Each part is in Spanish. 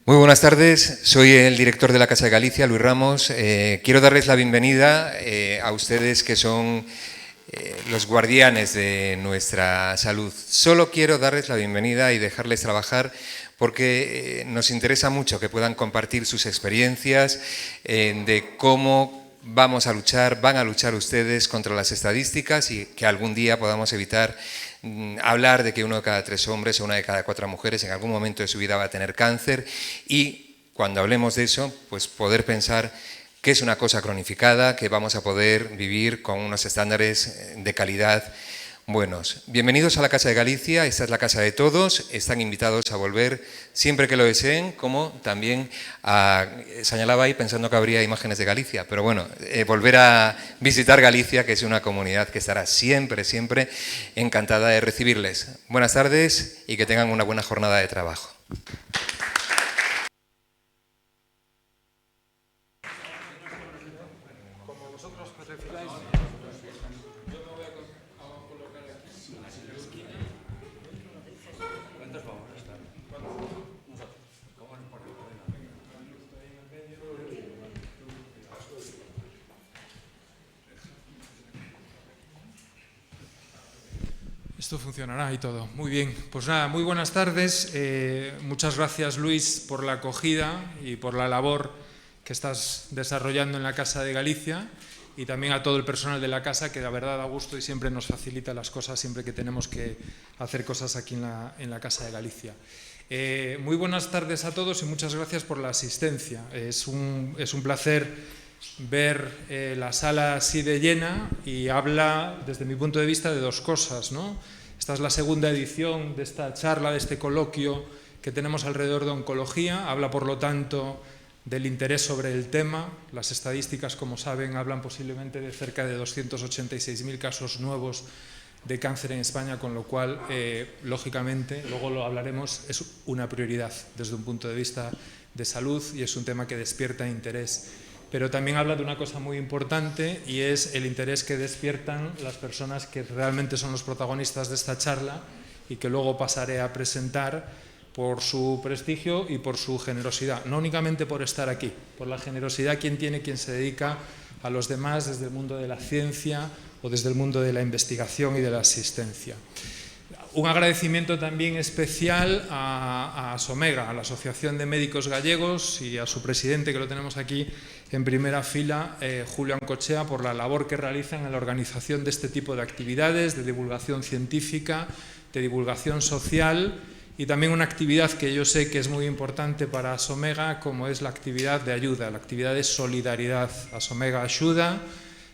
Muy buenas tardes, soy el director de la Casa de Galicia, Luis Ramos. Quiero darles la bienvenida a ustedes que son los guardianes de nuestra salud. Solo quiero darles la bienvenida y dejarles trabajar porque nos interesa mucho que puedan compartir sus experiencias de cómo van a luchar ustedes contra las estadísticas y que algún día podamos evitar hablar de que 1 de cada 3 hombres o 1 de cada 4 mujeres en algún momento de su vida va a tener cáncer y cuando hablemos de eso, pues poder pensar que es una cosa cronificada, que vamos a poder vivir con unos estándares de calidad buenos. Bienvenidos a la Casa de Galicia, esta es la casa de todos, están invitados a volver siempre que lo deseen, como también señalaba ahí pensando que habría imágenes de Galicia, pero bueno, volver a visitar Galicia, que es una comunidad que estará siempre, siempre encantada de recibirles. Buenas tardes y que tengan una buena jornada de trabajo. Esto funcionará y todo. Muy bien. Pues nada, muy buenas tardes. Muchas gracias, Luis, por la acogida y por la labor que estás desarrollando en la Casa de Galicia y también a todo el personal de la Casa, que la verdad da gusto y siempre nos facilita las cosas siempre que tenemos que hacer cosas aquí en la Casa de Galicia. Muy buenas tardes a todos y muchas gracias por la asistencia. Es un placer ver la sala así de llena y habla, desde mi punto de vista, de dos cosas, ¿no? Esta es la segunda edición de esta charla, de este coloquio que tenemos alrededor de oncología. Habla, por lo tanto, del interés sobre el tema. Las estadísticas, como saben, hablan posiblemente de cerca de 286.000 casos nuevos de cáncer en España, con lo cual, lógicamente, luego lo hablaremos, es una prioridad desde un punto de vista de salud y es un tema que despierta interés. Pero también habla de una cosa muy importante y es el interés que despiertan las personas que realmente son los protagonistas de esta charla y que luego pasaré a presentar por su prestigio y por su generosidad. No únicamente por estar aquí, por la generosidad quien se dedica a los demás desde el mundo de la ciencia o desde el mundo de la investigación y de la asistencia. Un agradecimiento también especial a Somega, a la Asociación de Médicos Gallegos y a su presidente, que lo tenemos aquí en primera fila, Julio Ancochea, por la labor que realizan en la organización de este tipo de actividades, de divulgación científica, de divulgación social y también una actividad que yo sé que es muy importante para Somega, como es la actividad de ayuda, la actividad de solidaridad. Somega Axuda,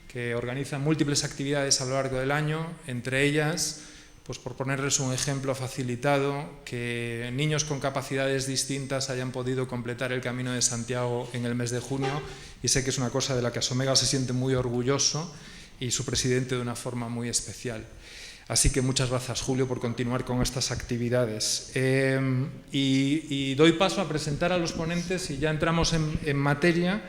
que organiza múltiples actividades a lo largo del año, entre ellas, pues por ponerles un ejemplo facilitado, que niños con capacidades distintas hayan podido completar el Camino de Santiago en el mes de junio, y sé que es una cosa de la que Somega se siente muy orgulloso y su presidente de una forma muy especial. Así que muchas gracias, Julio, por continuar con estas actividades. Y doy paso a presentar a los ponentes y ya entramos en materia.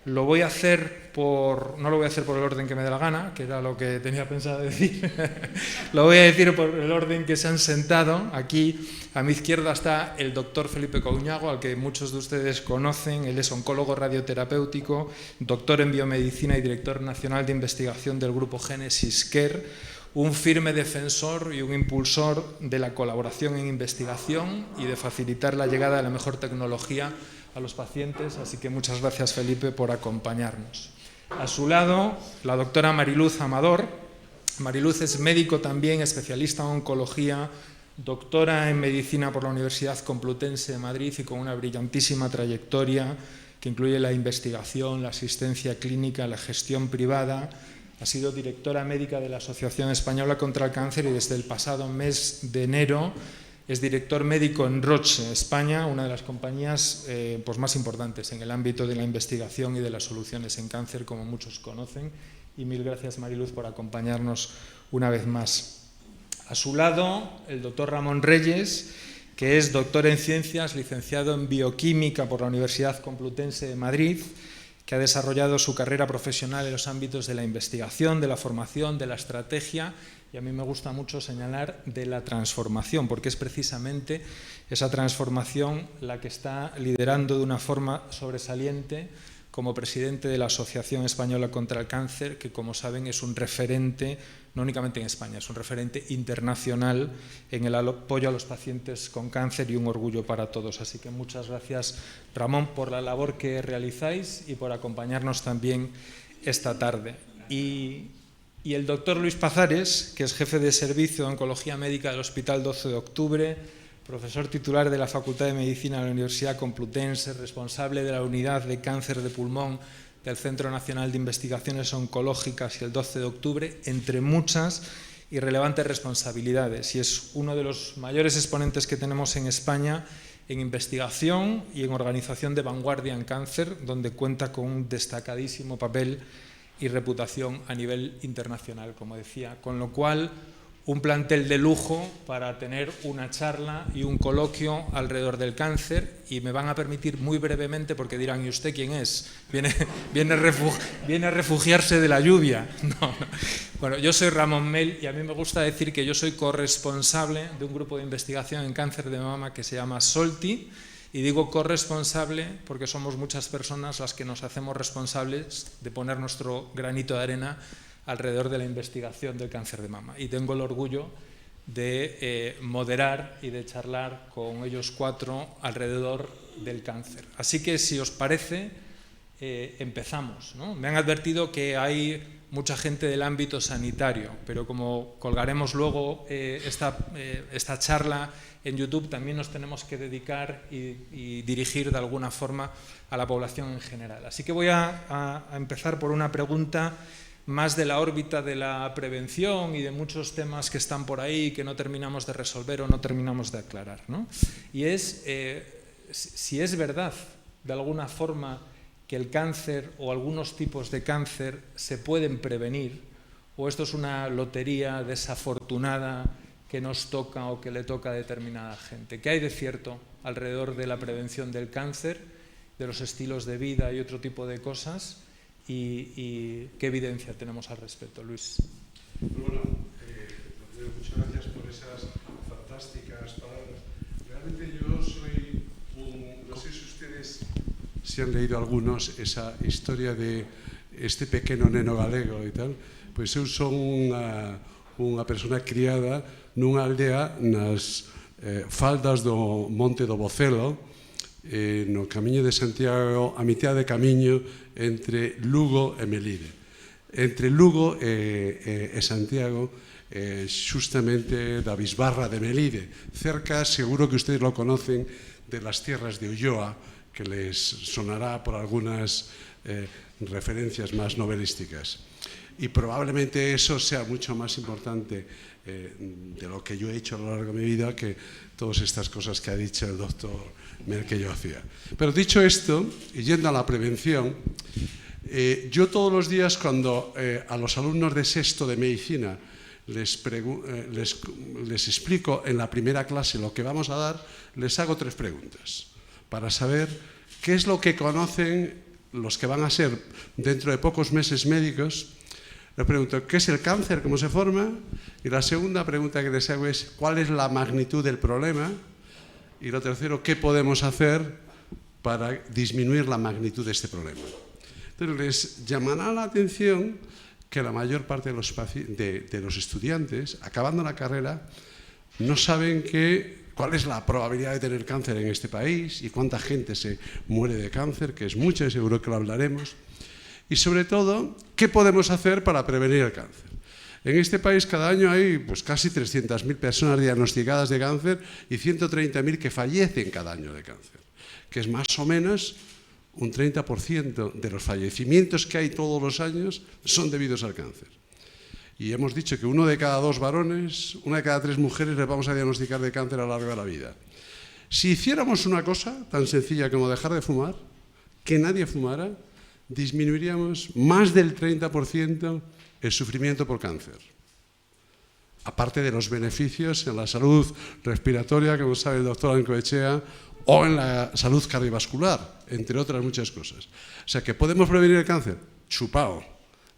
Lo voy a hacer no lo voy a hacer por el orden que me dé la gana, que era lo que tenía pensado decir. Lo voy a decir por el orden que se han sentado. Aquí a mi izquierda está el doctor Felipe Couñago, al que muchos de ustedes conocen. Él es oncólogo radioterapéutico, doctor en biomedicina y director nacional de investigación del grupo Genesis Care, un firme defensor y un impulsor de la colaboración en investigación y de facilitar la llegada de la mejor tecnología a los pacientes, así que muchas gracias, Felipe, por acompañarnos. A su lado, la doctora Mariluz Amador. Mariluz es médico también, especialista en oncología, doctora en medicina por la Universidad Complutense de Madrid y con una brillantísima trayectoria que incluye la investigación, la asistencia clínica, la gestión privada. Ha sido directora médica de la Asociación Española contra el Cáncer y desde el pasado mes de enero es director médico en Roche, España, una de las compañías pues más importantes en el ámbito de la investigación y de las soluciones en cáncer, como muchos conocen. Y mil gracias, Mariluz, por acompañarnos una vez más. A su lado, el doctor Ramón Reyes, que es doctor en ciencias, licenciado en bioquímica por la Universidad Complutense de Madrid, que ha desarrollado su carrera profesional en los ámbitos de la investigación, de la formación, de la estrategia y a mí me gusta mucho señalar de la transformación, porque es precisamente esa transformación la que está liderando de una forma sobresaliente como presidente de la Asociación Española contra el Cáncer, que como saben es un referente, no únicamente en España, es un referente internacional en el apoyo a los pacientes con cáncer y un orgullo para todos. Así que muchas gracias, Ramón, por la labor que realizáis y por acompañarnos también esta tarde. Y el doctor Luis Pazares, que es jefe de servicio de Oncología Médica del Hospital 12 de Octubre, profesor titular de la Facultad de Medicina de la Universidad Complutense, responsable de la Unidad de Cáncer de Pulmón del Centro Nacional de Investigaciones Oncológicas y el 12 de Octubre, entre muchas y relevantes responsabilidades. Y es uno de los mayores exponentes que tenemos en España en investigación y en organización de vanguardia en cáncer, donde cuenta con un destacadísimo papel y reputación a nivel internacional, como decía, con lo cual un plantel de lujo para tener una charla y un coloquio alrededor del cáncer y me van a permitir muy brevemente, porque dirán, ¿y usted quién es? ¿Viene a refugiarse de la lluvia? No. Bueno, yo soy Ramón Mel y a mí me gusta decir que yo soy corresponsable de un grupo de investigación en cáncer de mama que se llama SOLTI. Y digo corresponsable porque somos muchas personas las que nos hacemos responsables de poner nuestro granito de arena alrededor de la investigación del cáncer de mama. Y tengo el orgullo de moderar y de charlar con ellos cuatro alrededor del cáncer. Así que, si os parece, empezamos, ¿no? Me han advertido que hay mucha gente del ámbito sanitario, pero como colgaremos luego esta charla en YouTube, también nos tenemos que dedicar y dirigir de alguna forma a la población en general. Así que voy a empezar por una pregunta más de la órbita de la prevención y de muchos temas que están por ahí que no terminamos de resolver o no terminamos de aclarar, ¿no? Y es si es verdad, de alguna forma, que el cáncer o algunos tipos de cáncer se pueden prevenir, o esto es una lotería desafortunada que nos toca o que le toca a determinada gente. ¿Qué hay de cierto alrededor de la prevención del cáncer, de los estilos de vida y otro tipo de cosas? ¿Y qué evidencia tenemos al respecto, Luis? Bueno, muchas gracias por esas fantásticas palabras. Realmente yo soy no sé si ustedes se han leído algunos esa historia de este pequeno neno galego e tal, pois eu son unha persona criada nunha aldea nas faldas do Monte do Bocelo, no camiño de Santiago, a mitad de camiño entre Lugo e Melide. Entre Lugo e Santiago, justamente da Bisbarra de Melide, cerca, seguro que ustedes lo conocen, de las tierras de Ulloa, que les sonará por algunas referencias más novelísticas. Y probablemente eso sea mucho más importante de lo que yo he hecho a lo largo de mi vida que todas estas cosas que ha dicho el doctor Mel que yo hacía. Pero dicho esto, y yendo a la prevención, yo todos los días cuando a los alumnos de sexto de medicina les explico en la primera clase lo que vamos a dar, les hago 3 preguntas para saber qué es lo que conocen los que van a ser dentro de pocos meses médicos. Les pregunto, ¿qué es el cáncer? ¿Cómo se forma? Y la segunda pregunta que les hago es, ¿cuál es la magnitud del problema? Y lo tercero, ¿qué podemos hacer para disminuir la magnitud de este problema? Entonces, les llamará la atención que la mayor parte de los estudiantes, acabando la carrera, no saben cuál es la probabilidad de tener cáncer en este país y cuánta gente se muere de cáncer, que es mucha y seguro que lo hablaremos. Y sobre todo, ¿qué podemos hacer para prevenir el cáncer? En este país cada año hay casi 300.000 personas diagnosticadas de cáncer y 130.000 que fallecen cada año de cáncer, que es más o menos un 30% de los fallecimientos que hay todos los años son debidos al cáncer. Y hemos dicho que 1 de cada 2 varones, 1 de cada 3 mujeres les vamos a diagnosticar de cáncer a lo largo de la vida. Si hiciéramos una cosa tan sencilla como dejar de fumar, que nadie fumara, disminuiríamos más del 30% el sufrimiento por cáncer. Aparte de los beneficios en la salud respiratoria, como sabe el doctor Ancoechea, o en la salud cardiovascular, entre otras muchas cosas. O sea, que podemos prevenir el cáncer, chupao.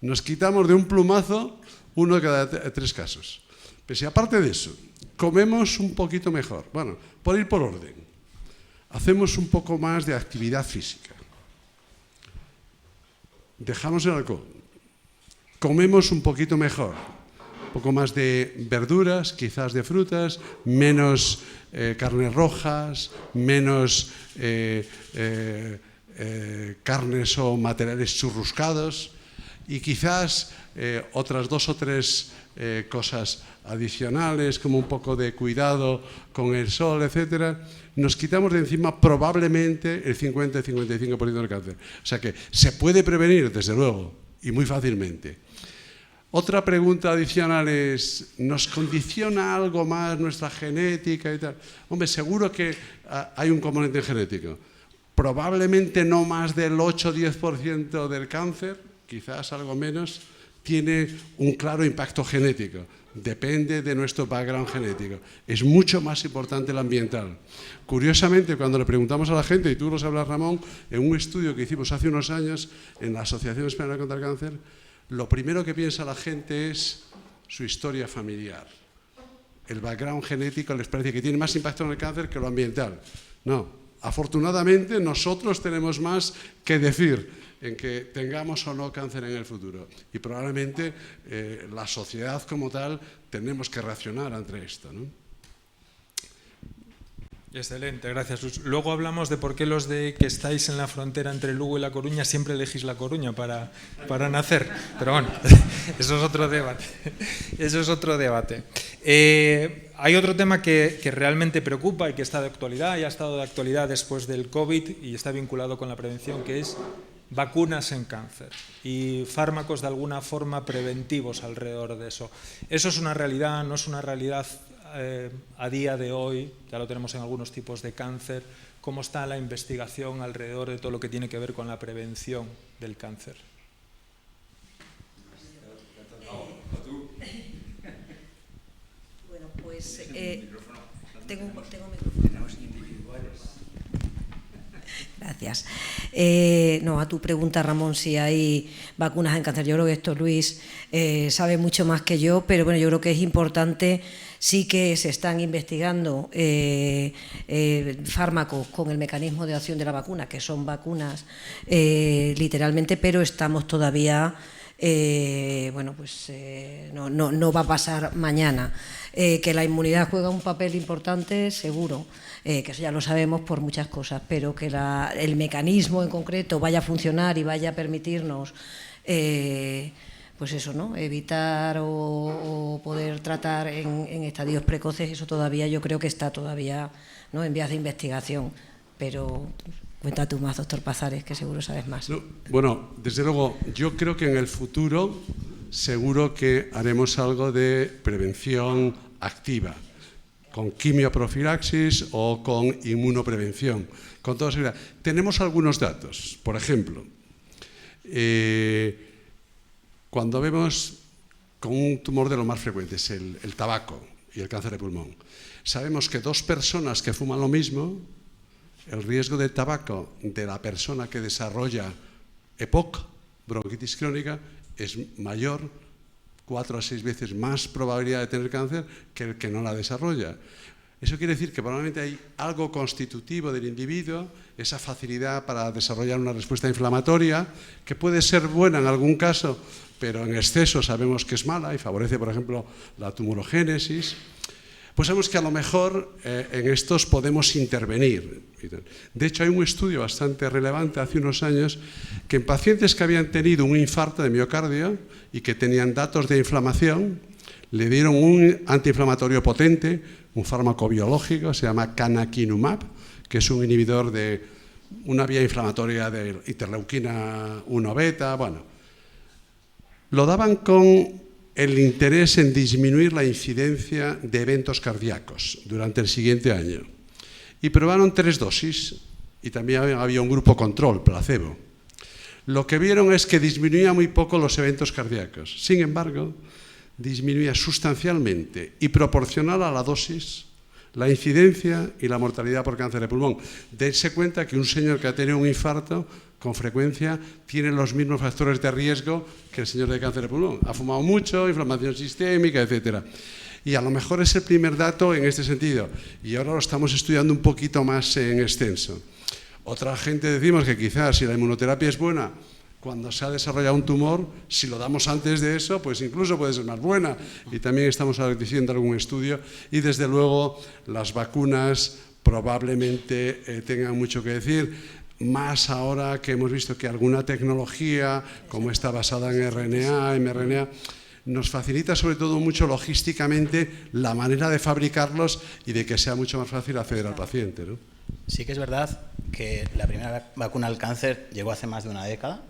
Nos quitamos de un plumazo 1 de cada 3 casos. Pero si aparte de eso, comemos un poquito mejor, bueno, por ir por orden, hacemos un poco más de actividad física, dejamos el alcohol, comemos un poquito mejor, un poco más de verduras, quizás de frutas, menos carnes rojas, menos carnes o materiales churruscados y quizás otras 2 o 3 cosas adicionales, como un poco de cuidado con el sol, etcétera. Nos quitamos de encima probablemente el 50-55% del cáncer. O sea que se puede prevenir, desde luego, y muy fácilmente. Otra pregunta adicional es, ¿nos condiciona algo más nuestra genética y tal? Hombre, seguro que hay un componente genético. Probablemente no más del 8-10% del cáncer, quizás algo menos, tiene un claro impacto genético. Depende de nuestro background genético. Es mucho más importante el ambiental. Curiosamente, cuando le preguntamos a la gente, y tú lo sabes, Ramón, en un estudio que hicimos hace unos años en la Asociación Española contra el Cáncer, lo primero que piensa la gente es su historia familiar. El background genético les parece que tiene más impacto en el cáncer que lo ambiental. No, afortunadamente nosotros tenemos más que decir en que tengamos o no cáncer en el futuro. Y probablemente la sociedad como tal tenemos que reaccionar ante esto, ¿no? Excelente, gracias, Luis. Luego hablamos de por qué los de que estáis en la frontera entre Lugo y La Coruña siempre elegís La Coruña para nacer. Pero bueno, eso es otro debate. Eso es otro debate. Hay otro tema que realmente preocupa y que está de actualidad y ha estado de actualidad después del COVID y está vinculado con la prevención, que es vacunas en cáncer y fármacos de alguna forma preventivos alrededor de eso. ¿Eso es una realidad? ¿No es una realidad a día de hoy? Ya lo tenemos en algunos tipos de cáncer. ¿Cómo está la investigación alrededor de todo lo que tiene que ver con la prevención del cáncer? Bueno, pues tengo un micrófono. Gracias. No, a tu pregunta, Ramón, si hay vacunas en cáncer. Yo creo que esto Luis sabe mucho más que yo, pero bueno, yo creo que es importante. Sí que se están investigando fármacos con el mecanismo de acción de la vacuna, que son vacunas literalmente, pero estamos todavía, bueno, pues no va a pasar mañana. Que la inmunidad juega un papel importante, seguro, que eso ya lo sabemos por muchas cosas, pero que el mecanismo en concreto vaya a funcionar y vaya a permitirnos pues eso, ¿no? Evitar o poder tratar en estadios precoces, eso todavía yo creo que está todavía, ¿no?, en vías de investigación. Pero cuenta tú más, doctor Pazares, que seguro sabes más. No, bueno, desde luego, yo creo que en el futuro seguro que haremos algo de prevención activa, con quimioprofilaxis o con inmunoprevención. Con toda seguridad. Tenemos algunos datos. Por ejemplo, cuando vemos con un tumor de los más frecuentes, el tabaco y el cáncer de pulmón, sabemos que 2 personas que fuman lo mismo, el riesgo de tabaco de la persona que desarrolla EPOC, bronquitis crónica, es mayor, 4 a 6 veces más probabilidad de tener cáncer que el que no la desarrolla. Eso quiere decir que probablemente hay algo constitutivo del individuo, esa facilidad para desarrollar una respuesta inflamatoria, que puede ser buena en algún caso, pero en exceso sabemos que es mala y favorece, por ejemplo, la tumorogénesis. Pues sabemos que a lo mejor en estos podemos intervenir. De hecho, hay un estudio bastante relevante hace unos años que en pacientes que habían tenido un infarto de miocardio y que tenían datos de inflamación, le dieron un antiinflamatorio potente, un fármaco biológico, se llama canakinumab, que es un inhibidor de una vía inflamatoria de interleuquina 1 beta. Bueno, lo daban con el interés en disminuir la incidencia de eventos cardíacos durante el siguiente año. Y probaron 3 dosis y también había un grupo control, placebo. Lo que vieron es que disminuía muy poco los eventos cardíacos. Sin embargo, disminuía sustancialmente y proporcional a la dosis la incidencia y la mortalidad por cáncer de pulmón. Dense cuenta que un señor que ha tenido un infarto con frecuencia tiene los mismos factores de riesgo que el señor de cáncer de pulmón. Ha fumado mucho, inflamación sistémica, etcétera. Y a lo mejor es el primer dato en este sentido. Y ahora lo estamos estudiando un poquito más en extenso. Otra gente decimos que quizás si la inmunoterapia es buena, cuando se ha desarrollado un tumor, si lo damos antes de eso, pues incluso puede ser más buena. Y también estamos diciendo algún estudio. Y desde luego las vacunas probablemente tengan mucho que decir, más ahora que hemos visto que alguna tecnología, como está basada en RNA, mRNA, nos facilita sobre todo mucho logísticamente la manera de fabricarlos y de que sea mucho más fácil acceder al paciente, ¿no? Sí que es verdad que la primera vacuna al cáncer llegó hace más de una década.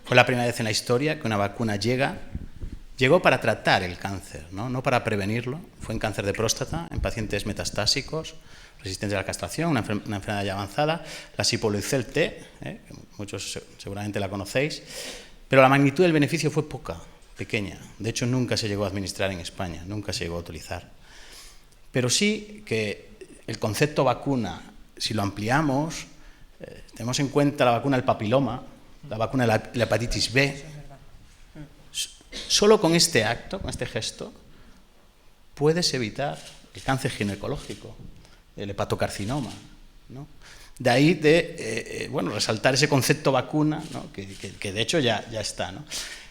Fue la primera vez en la historia que una vacuna llegó para tratar el cáncer, no para prevenirlo. Fue en cáncer de próstata, en pacientes metastásicos, resistentes a la castración, una enfermedad ya avanzada, la Sipuleucel T, que muchos seguramente la conocéis, pero la magnitud del beneficio fue pequeña. De hecho, nunca se llegó a administrar en España, nunca se llegó a utilizar. Pero sí que el concepto vacuna, si lo ampliamos, tenemos en cuenta la vacuna del papiloma, la vacuna de la hepatitis B. Solo con este acto, con este gesto, puedes evitar el cáncer ginecológico, el hepatocarcinoma, ¿no? De ahí resaltar ese concepto vacuna, ¿no? que de hecho ya está, ¿no?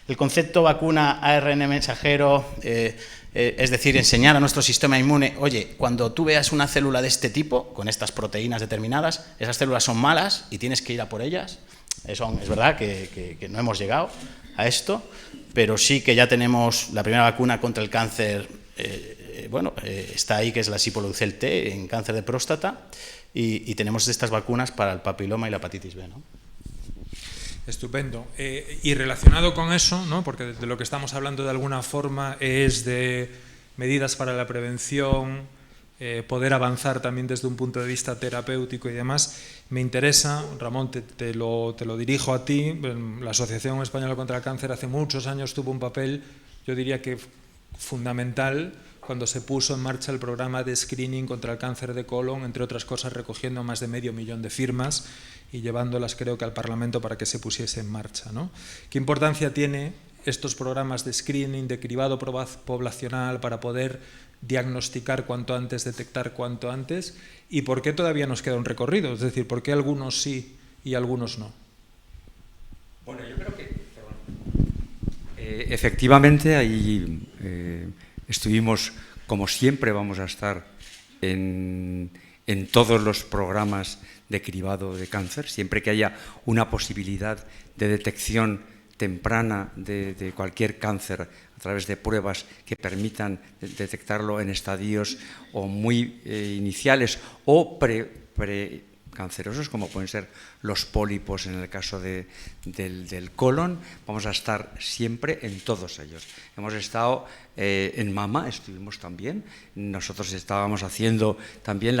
El concepto vacuna ARN mensajero, es decir, enseñar a nuestro sistema inmune, oye, cuando tú veas una célula de este tipo, con estas proteínas determinadas, esas células son malas y tienes que ir a por ellas. Es verdad que no hemos llegado a esto, pero sí que ya tenemos la primera vacuna contra el cáncer, está ahí, que es la Sipuleucel T en cáncer de próstata, y tenemos estas vacunas para el papiloma y la hepatitis B, ¿no? Estupendo. Y relacionado con eso, ¿no? Porque de lo que estamos hablando de alguna forma es de medidas para la prevención, poder avanzar también desde un punto de vista terapéutico y demás. Me interesa, Ramón, te lo dirijo a ti. La Asociación Española contra el Cáncer hace muchos años tuvo un papel, yo diría que fundamental, cuando se puso en marcha el programa de screening contra el cáncer de colon, entre otras cosas recogiendo más de 500.000 de firmas y llevándolas, creo que, al Parlamento para que se pusiese en marcha, ¿no? ¿Qué importancia tiene estos programas de screening, de cribado poblacional, para poder diagnosticar cuanto antes, detectar cuanto antes? ¿Y por qué todavía nos queda un recorrido? Es decir, ¿por qué algunos sí y algunos no? Bueno, yo creo que efectivamente ahí estuvimos, como siempre vamos a estar en todos los programas de cribado de cáncer, siempre que haya una posibilidad de detección temprana de cualquier cáncer a través de pruebas que permitan detectarlo en estadios o muy iniciales o precancerosos, como pueden ser los pólipos en el caso del colon. Vamos a estar siempre en todos ellos. Hemos estado en mama, estuvimos también. Nosotros estábamos haciendo también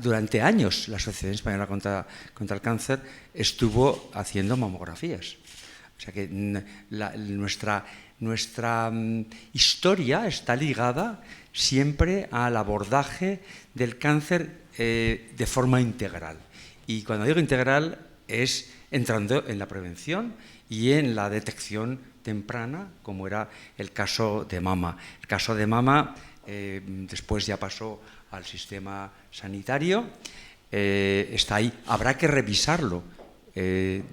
durante años la Asociación Española contra el Cáncer estuvo haciendo mamografías. O sea que nuestra historia está ligada siempre al abordaje del cáncer de forma integral. Y cuando digo integral es entrando en la prevención y en la detección temprana, como era el caso de mama. El caso de mama después ya pasó al sistema sanitario, está ahí. Habrá que revisarlo.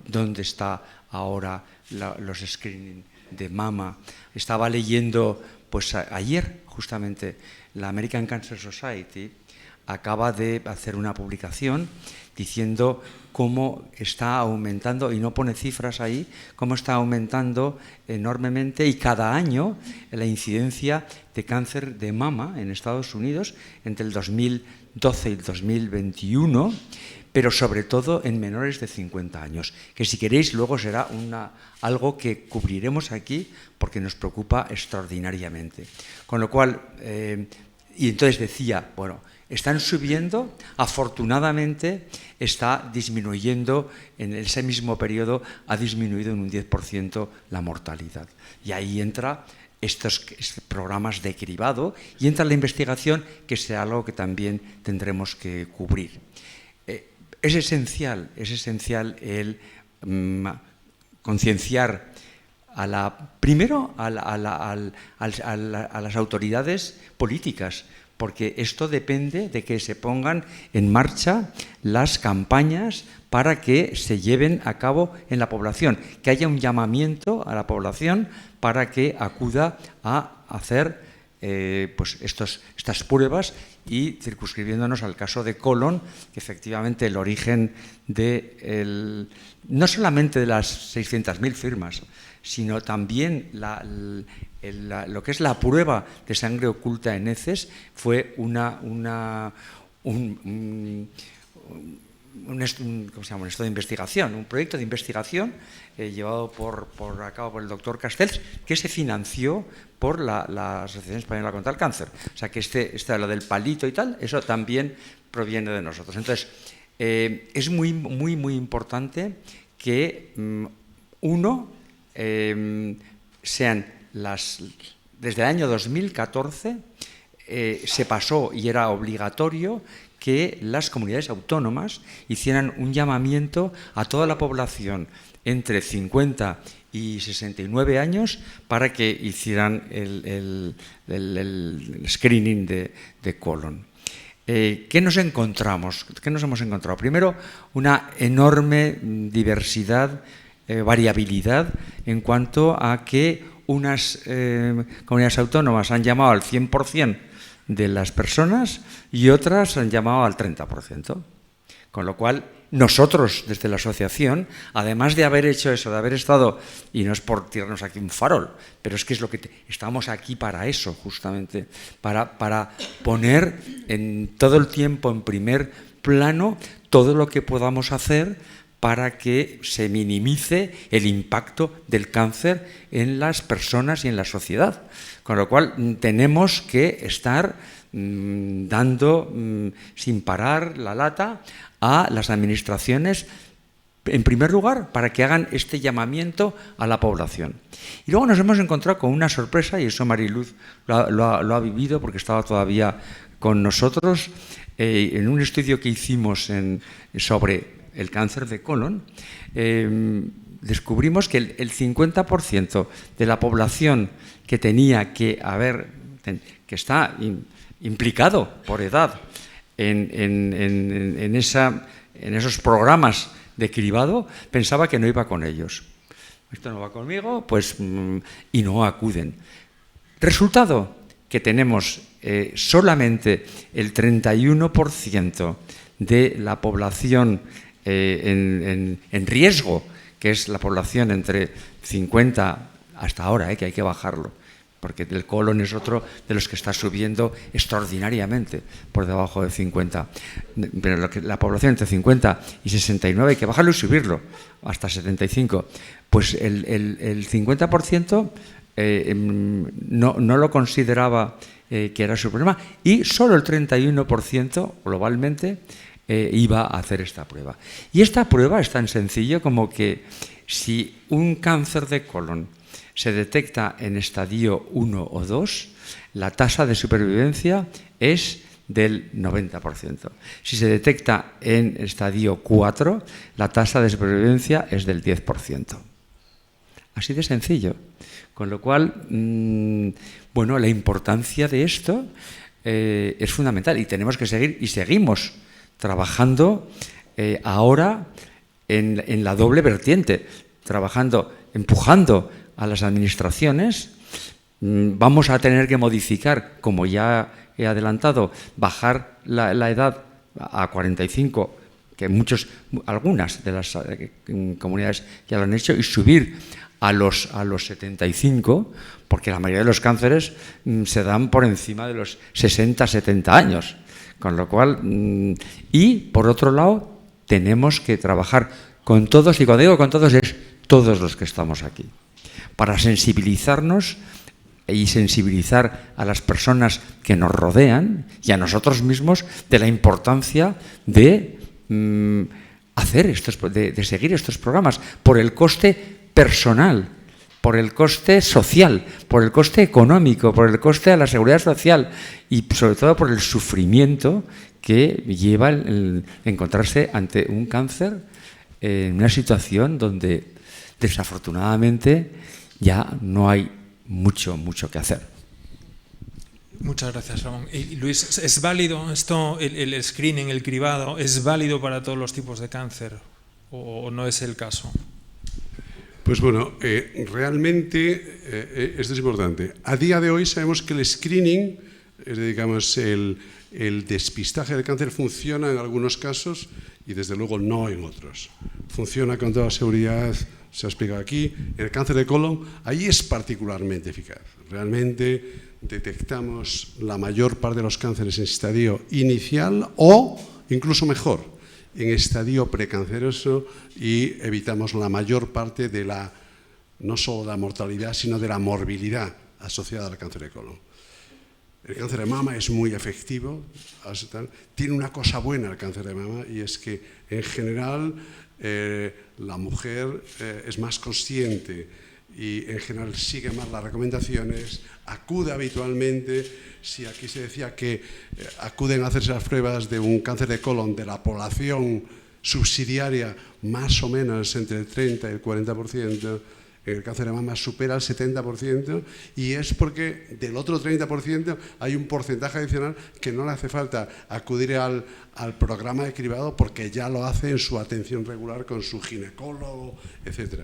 ¿Dónde está ahora los screening de mama? Estaba leyendo, pues ayer justamente, la American Cancer Society acaba de hacer una publicación diciendo cómo está aumentando, y no pone cifras ahí, cómo está aumentando enormemente y cada año la incidencia de cáncer de mama en Estados Unidos entre el 2012 y el 2021, pero sobre todo en menores de 50 años, que si queréis luego será algo que cubriremos aquí porque nos preocupa extraordinariamente. Con lo cual, y entonces decía, bueno, están subiendo, afortunadamente está disminuyendo, en ese mismo periodo ha disminuido en un 10% la mortalidad. Y ahí entra estos programas de cribado y entra la investigación, que será algo que también tendremos que cubrir. Es esencial el concienciar primero a las autoridades políticas, porque esto depende de que se pongan en marcha las campañas para que se lleven a cabo en la población, que haya un llamamiento a la población para que acuda a hacer pues estas pruebas, y circunscribiéndonos al caso de colon, que efectivamente el origen no solamente de las 600.000 firmas, sino también lo que es la prueba de sangre oculta en heces fue un estudio de investigación, un proyecto de investigación llevado a cabo por el doctor Castells, que se financió por la Asociación Española contra el Cáncer. O sea que lo del palito y tal, eso también proviene de nosotros. Entonces, es muy, muy, muy importante que sean desde el año 2014 se pasó y era obligatorio que las comunidades autónomas hicieran un llamamiento a toda la población entre 50 y 69 años para que hicieran el screening de colon. ¿Qué nos encontramos? ¿Qué nos hemos encontrado? Primero, una enorme diversidad, variabilidad en cuanto a que unas comunidades autónomas han llamado al 100% de las personas y otras han llamado al 30%. Con lo cual, nosotros, desde la asociación, además de haber hecho eso, de haber estado, y no es por tirarnos aquí un farol, pero es que es lo que estamos aquí para eso, justamente, para poner todo el tiempo en primer plano todo lo que podamos hacer para que se minimice el impacto del cáncer en las personas y en la sociedad. Con lo cual tenemos que estar dando sin parar la lata a las administraciones, en primer lugar, para que hagan este llamamiento a la población. Y luego nos hemos encontrado con una sorpresa, y eso Mariluz lo ha vivido porque estaba todavía con nosotros, en un estudio que hicimos sobre el cáncer de colon, descubrimos que el 50% de la población que tenía que está implicado por edad en esos programas de cribado, pensaba que no iba con ellos. Esto no va conmigo, pues, y no acuden. Resultado, que tenemos solamente el 31% de la población en riesgo, que es la población entre 50 hasta ahora, que hay que bajarlo, porque el colon es otro de los que está subiendo extraordinariamente por debajo de 50. Pero la población entre 50 y 69 hay que bajarlo y subirlo hasta 75. Pues el 50% no lo consideraba que era su problema, y solo el 31% globalmente iba a hacer esta prueba. Y esta prueba es tan sencillo como que si un cáncer de colon se detecta en estadio 1 o 2, la tasa de supervivencia es del 90%. Si se detecta en estadio 4, la tasa de supervivencia es del 10%. Así de sencillo. Con lo cual, bueno, la importancia de esto es fundamental, y tenemos que seguir, y seguimos trabajando ahora en la doble vertiente, empujando a las administraciones. Vamos a tener que modificar, como ya he adelantado, bajar la edad a 45, que algunas de las comunidades ya lo han hecho, y subir a los 75, porque la mayoría de los cánceres se dan por encima de los 60, 70 años. Con lo cual, y por otro lado, tenemos que trabajar con todos, y cuando digo con todos es todos los que estamos aquí, para sensibilizarnos y sensibilizar a las personas que nos rodean y a nosotros mismos de la importancia de seguir estos programas, por el coste personal por el coste social, por el coste económico, por el coste a la seguridad social y sobre todo por el sufrimiento que lleva el encontrarse ante un cáncer en una situación donde desafortunadamente ya no hay mucho que hacer. Muchas gracias, Ramón. Y Luis, ¿es válido esto, el screening, el cribado, es válido para todos los tipos de cáncer o no es el caso? Pues bueno, realmente esto es importante. A día de hoy sabemos que el screening, digamos, el despistaje del cáncer funciona en algunos casos y desde luego no en otros. Funciona con toda seguridad, se ha explicado aquí. En el cáncer de colon, ahí es particularmente eficaz. Realmente detectamos la mayor parte de los cánceres en estadio inicial o, incluso mejor, en estadio precanceroso y evitamos la mayor parte de no solo la mortalidad, sino de la morbilidad asociada al cáncer de colon. El cáncer de mama es muy efectivo, tiene una cosa buena el cáncer de mama y es que en general la mujer es más consciente y en general sigue más las recomendaciones, acude habitualmente. Si aquí se decía que acuden a hacerse las pruebas de un cáncer de colon de la población subsidiaria más o menos entre el 30 y el 40%, el cáncer de mama supera el 70% y es porque del otro 30% hay un porcentaje adicional que no le hace falta acudir al programa de cribado porque ya lo hace en su atención regular con su ginecólogo, etc.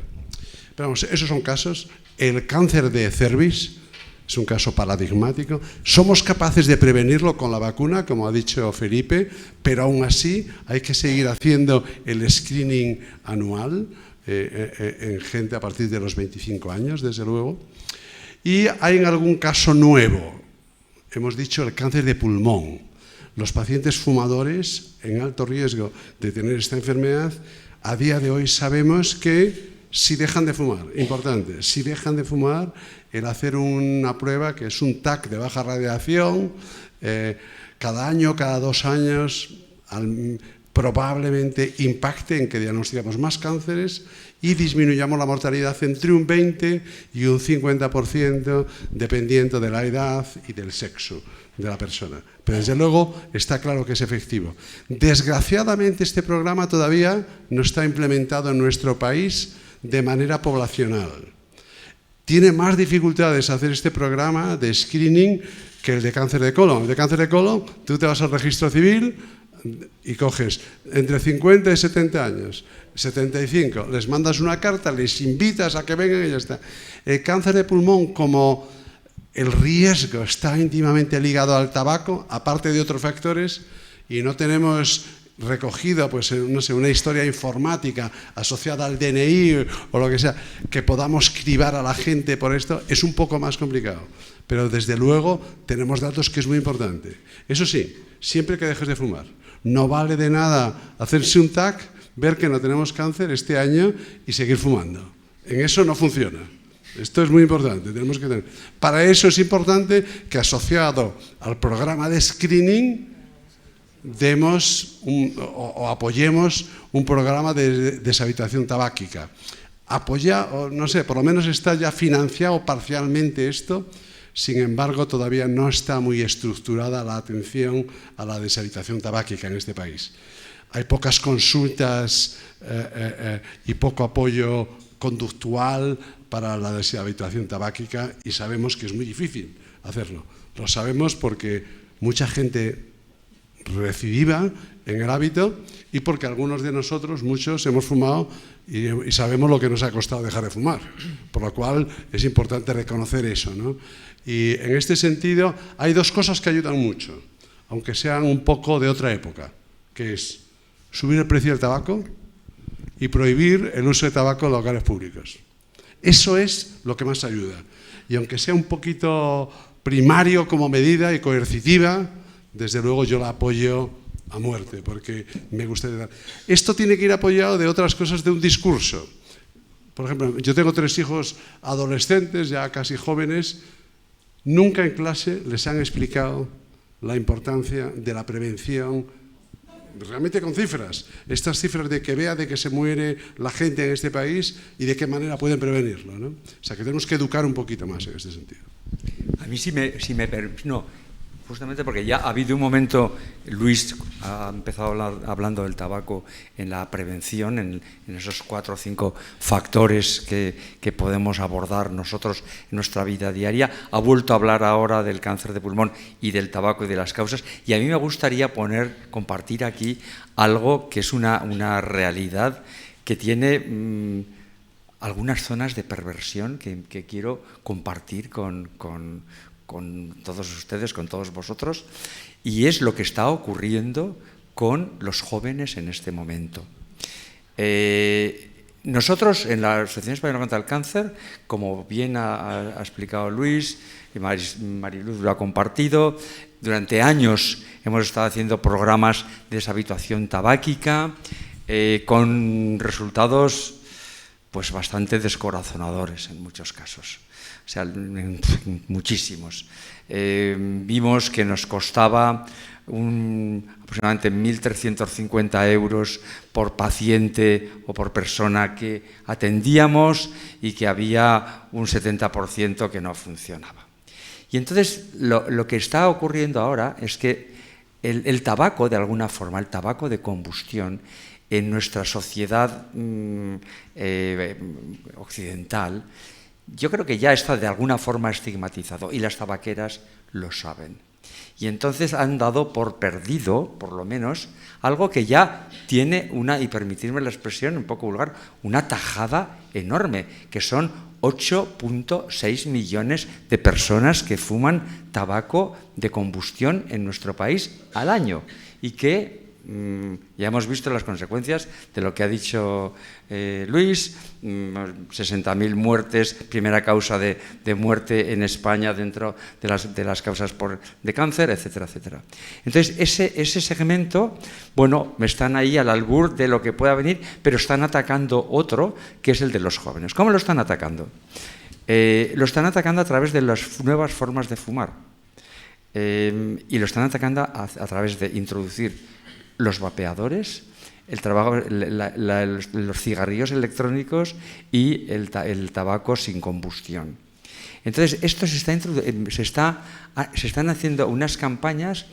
Pero vamos, esos son casos. El cáncer de cervix es un caso paradigmático. Somos capaces de prevenirlo con la vacuna, como ha dicho Felipe, pero aún así hay que seguir haciendo el screening anual en gente a partir de los 25 años, desde luego. Y hay en algún caso nuevo, hemos dicho el cáncer de pulmón. Los pacientes fumadores en alto riesgo de tener esta enfermedad, a día de hoy sabemos que si dejan de fumar, importante, si dejan de fumar, el hacer una prueba que es un TAC de baja radiación, cada año, cada 2 años, probablemente impacte en que diagnosticamos más cánceres y disminuyamos la mortalidad entre un 20 y un 50% dependiendo de la edad y del sexo de la persona. Pero desde luego está claro que es efectivo. Desgraciadamente este programa todavía no está implementado en nuestro país de manera poblacional. Tiene más dificultades hacer este programa de screening que el de cáncer de colon. El de cáncer de colon, tú te vas al registro civil y coges entre 50 y 70 años, 75, les mandas una carta, les invitas a que vengan y ya está. El cáncer de pulmón, como el riesgo está íntimamente ligado al tabaco, aparte de otros factores, y no tenemos recogido, pues, no sé, una historia informática asociada al DNI o lo que sea, que podamos cribar a la gente por esto, es un poco más complicado. Pero desde luego tenemos datos que es muy importante. Eso sí, siempre que dejes de fumar. No vale de nada hacerse un TAC, ver que no tenemos cáncer este año y seguir fumando. En eso no funciona. Esto es muy importante. Tenemos que tener. Para eso es importante que asociado al programa de screening demos o apoyemos un programa de deshabituación tabáquica. No sé, por lo menos está ya financiado parcialmente esto. Sin embargo, todavía no está muy estructurada la atención a la deshabituación tabáquica en este país. Hay pocas consultas y poco apoyo conductual para la deshabituación tabáquica y sabemos que es muy difícil hacerlo. Lo sabemos porque mucha gente recidiva en el hábito y porque algunos de nosotros, muchos, hemos fumado y sabemos lo que nos ha costado dejar de fumar. Por lo cual es importante reconocer eso, ¿no? Y en este sentido hay 2 cosas que ayudan mucho, aunque sean un poco de otra época, que es subir el precio del tabaco y prohibir el uso de tabaco en locales públicos. Eso es lo que más ayuda. Y aunque sea un poquito primario como medida y coercitiva, desde luego yo la apoyo a muerte, porque me gustaría. Esto tiene que ir apoyado de otras cosas, de un discurso. Por ejemplo, yo tengo 3 hijos adolescentes, ya casi jóvenes. Nunca en clase les han explicado la importancia de la prevención realmente con cifras, estas cifras de que vea de que se muere la gente en este país y de qué manera pueden prevenirlo, ¿no? O sea, que tenemos que educar un poquito más en este sentido. A mí no, justamente porque ya ha habido un momento, Luis ha empezado hablando del tabaco en la prevención, en esos 4 o 5 factores que podemos abordar nosotros en nuestra vida diaria. Ha vuelto a hablar ahora del cáncer de pulmón y del tabaco y de las causas. Y a mí me gustaría compartir aquí algo que es una realidad que tiene algunas zonas de perversión que quiero compartir con todos ustedes, con todos vosotros, y es lo que está ocurriendo con los jóvenes en este momento. Nosotros en la Asociación Española contra el Cáncer, como bien ha explicado Luis, y Mariluz lo ha compartido, durante años hemos estado haciendo programas de deshabituación tabáquica con resultados pues bastante descorazonadores en muchos casos. O sea, muchísimos. Vimos que nos costaba aproximadamente 1.350 euros por paciente o por persona que atendíamos y que había un 70% que no funcionaba. Y entonces lo que está ocurriendo ahora es que el tabaco, de alguna forma, el tabaco de combustión, en nuestra sociedad occidental, yo creo que ya está de alguna forma estigmatizado y las tabaqueras lo saben. Y entonces han dado por perdido, por lo menos, algo que ya tiene y permitirme la expresión un poco vulgar, una tajada enorme, que son 8,6 millones de personas que fuman tabaco de combustión en nuestro país al año y que ya hemos visto las consecuencias de lo que ha dicho Luis, 60.000 muertes, primera causa de muerte en España dentro de las causas de cáncer, etcétera, etcétera. Entonces, ese segmento, bueno, están ahí al albur de lo que pueda venir, pero están atacando otro, que es el de los jóvenes. ¿Cómo lo están atacando? Lo están atacando a través de las nuevas formas de fumar. Y lo están atacando a través de introducir los vapeadores, los cigarrillos electrónicos y el tabaco sin combustión. Entonces, esto se están haciendo unas campañas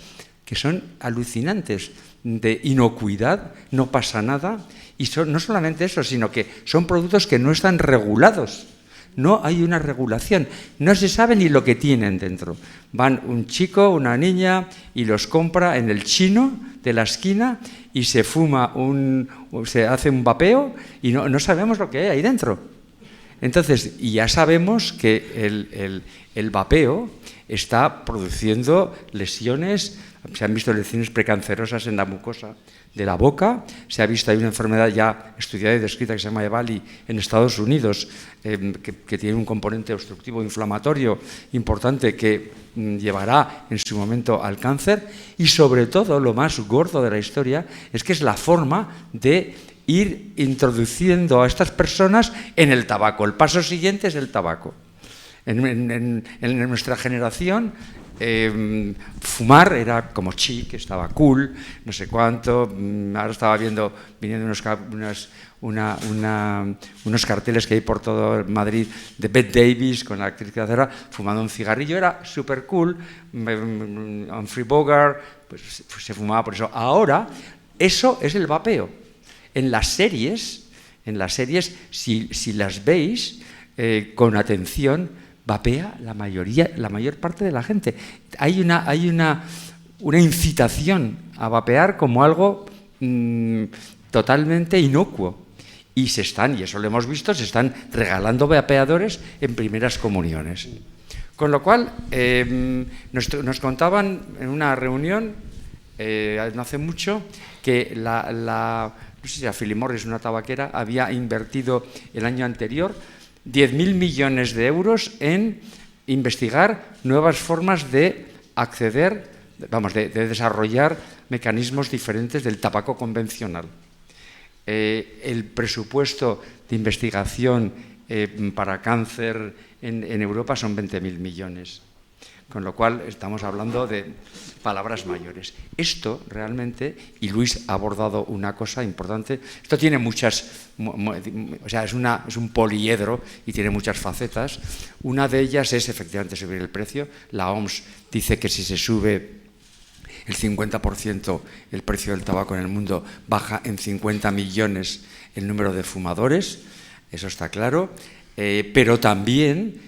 que son alucinantes, de inocuidad, no pasa nada, y no solamente eso, sino que son productos que no están regulados. No hay una regulación, no se sabe ni lo que tienen dentro. Van un chico, una niña y los compra en el chino de la esquina y se hace un vapeo y no sabemos lo que hay ahí dentro. Entonces, y ya sabemos que el vapeo está produciendo lesiones, se han visto lesiones precancerosas en la mucosa de la boca, se ha visto, hay una enfermedad ya estudiada y descrita que se llama EVALI en Estados Unidos, que tiene un componente obstructivo inflamatorio importante que llevará en su momento al cáncer, y sobre todo lo más gordo de la historia es que es la forma de ir introduciendo a estas personas en el tabaco. El paso siguiente es el tabaco. En nuestra generación, fumar era como chic, estaba cool, no sé cuánto. Ahora estaba viniendo unos carteles que hay por todo Madrid de Bette Davis con la actriz que hace fumando un cigarrillo, era súper cool. Humphrey Bogart, pues se fumaba por eso. Ahora, eso es el vapeo. En las series, si las veis con atención, vapea la mayor parte de la gente. Hay una incitación a vapear como algo totalmente inocuo. Y eso lo hemos visto, se están regalando vapeadores en primeras comuniones. Con lo cual, nos contaban en una reunión, no hace mucho, que no sé si era Philip Morris, una tabaquera, había invertido el año anterior 10.000 millones de euros en investigar nuevas formas de acceder, de desarrollar mecanismos diferentes del tabaco convencional. El presupuesto de investigación para cáncer en Europa son 20.000 millones. Con lo cual estamos hablando de palabras mayores. Esto realmente, y Luis ha abordado una cosa importante, esto tiene muchas, o sea, es un poliedro y tiene muchas facetas. Una de ellas es efectivamente subir el precio. La OMS dice que si se sube el 50% el precio del tabaco en el mundo, baja en 50 millones el número de fumadores, eso está claro, pero también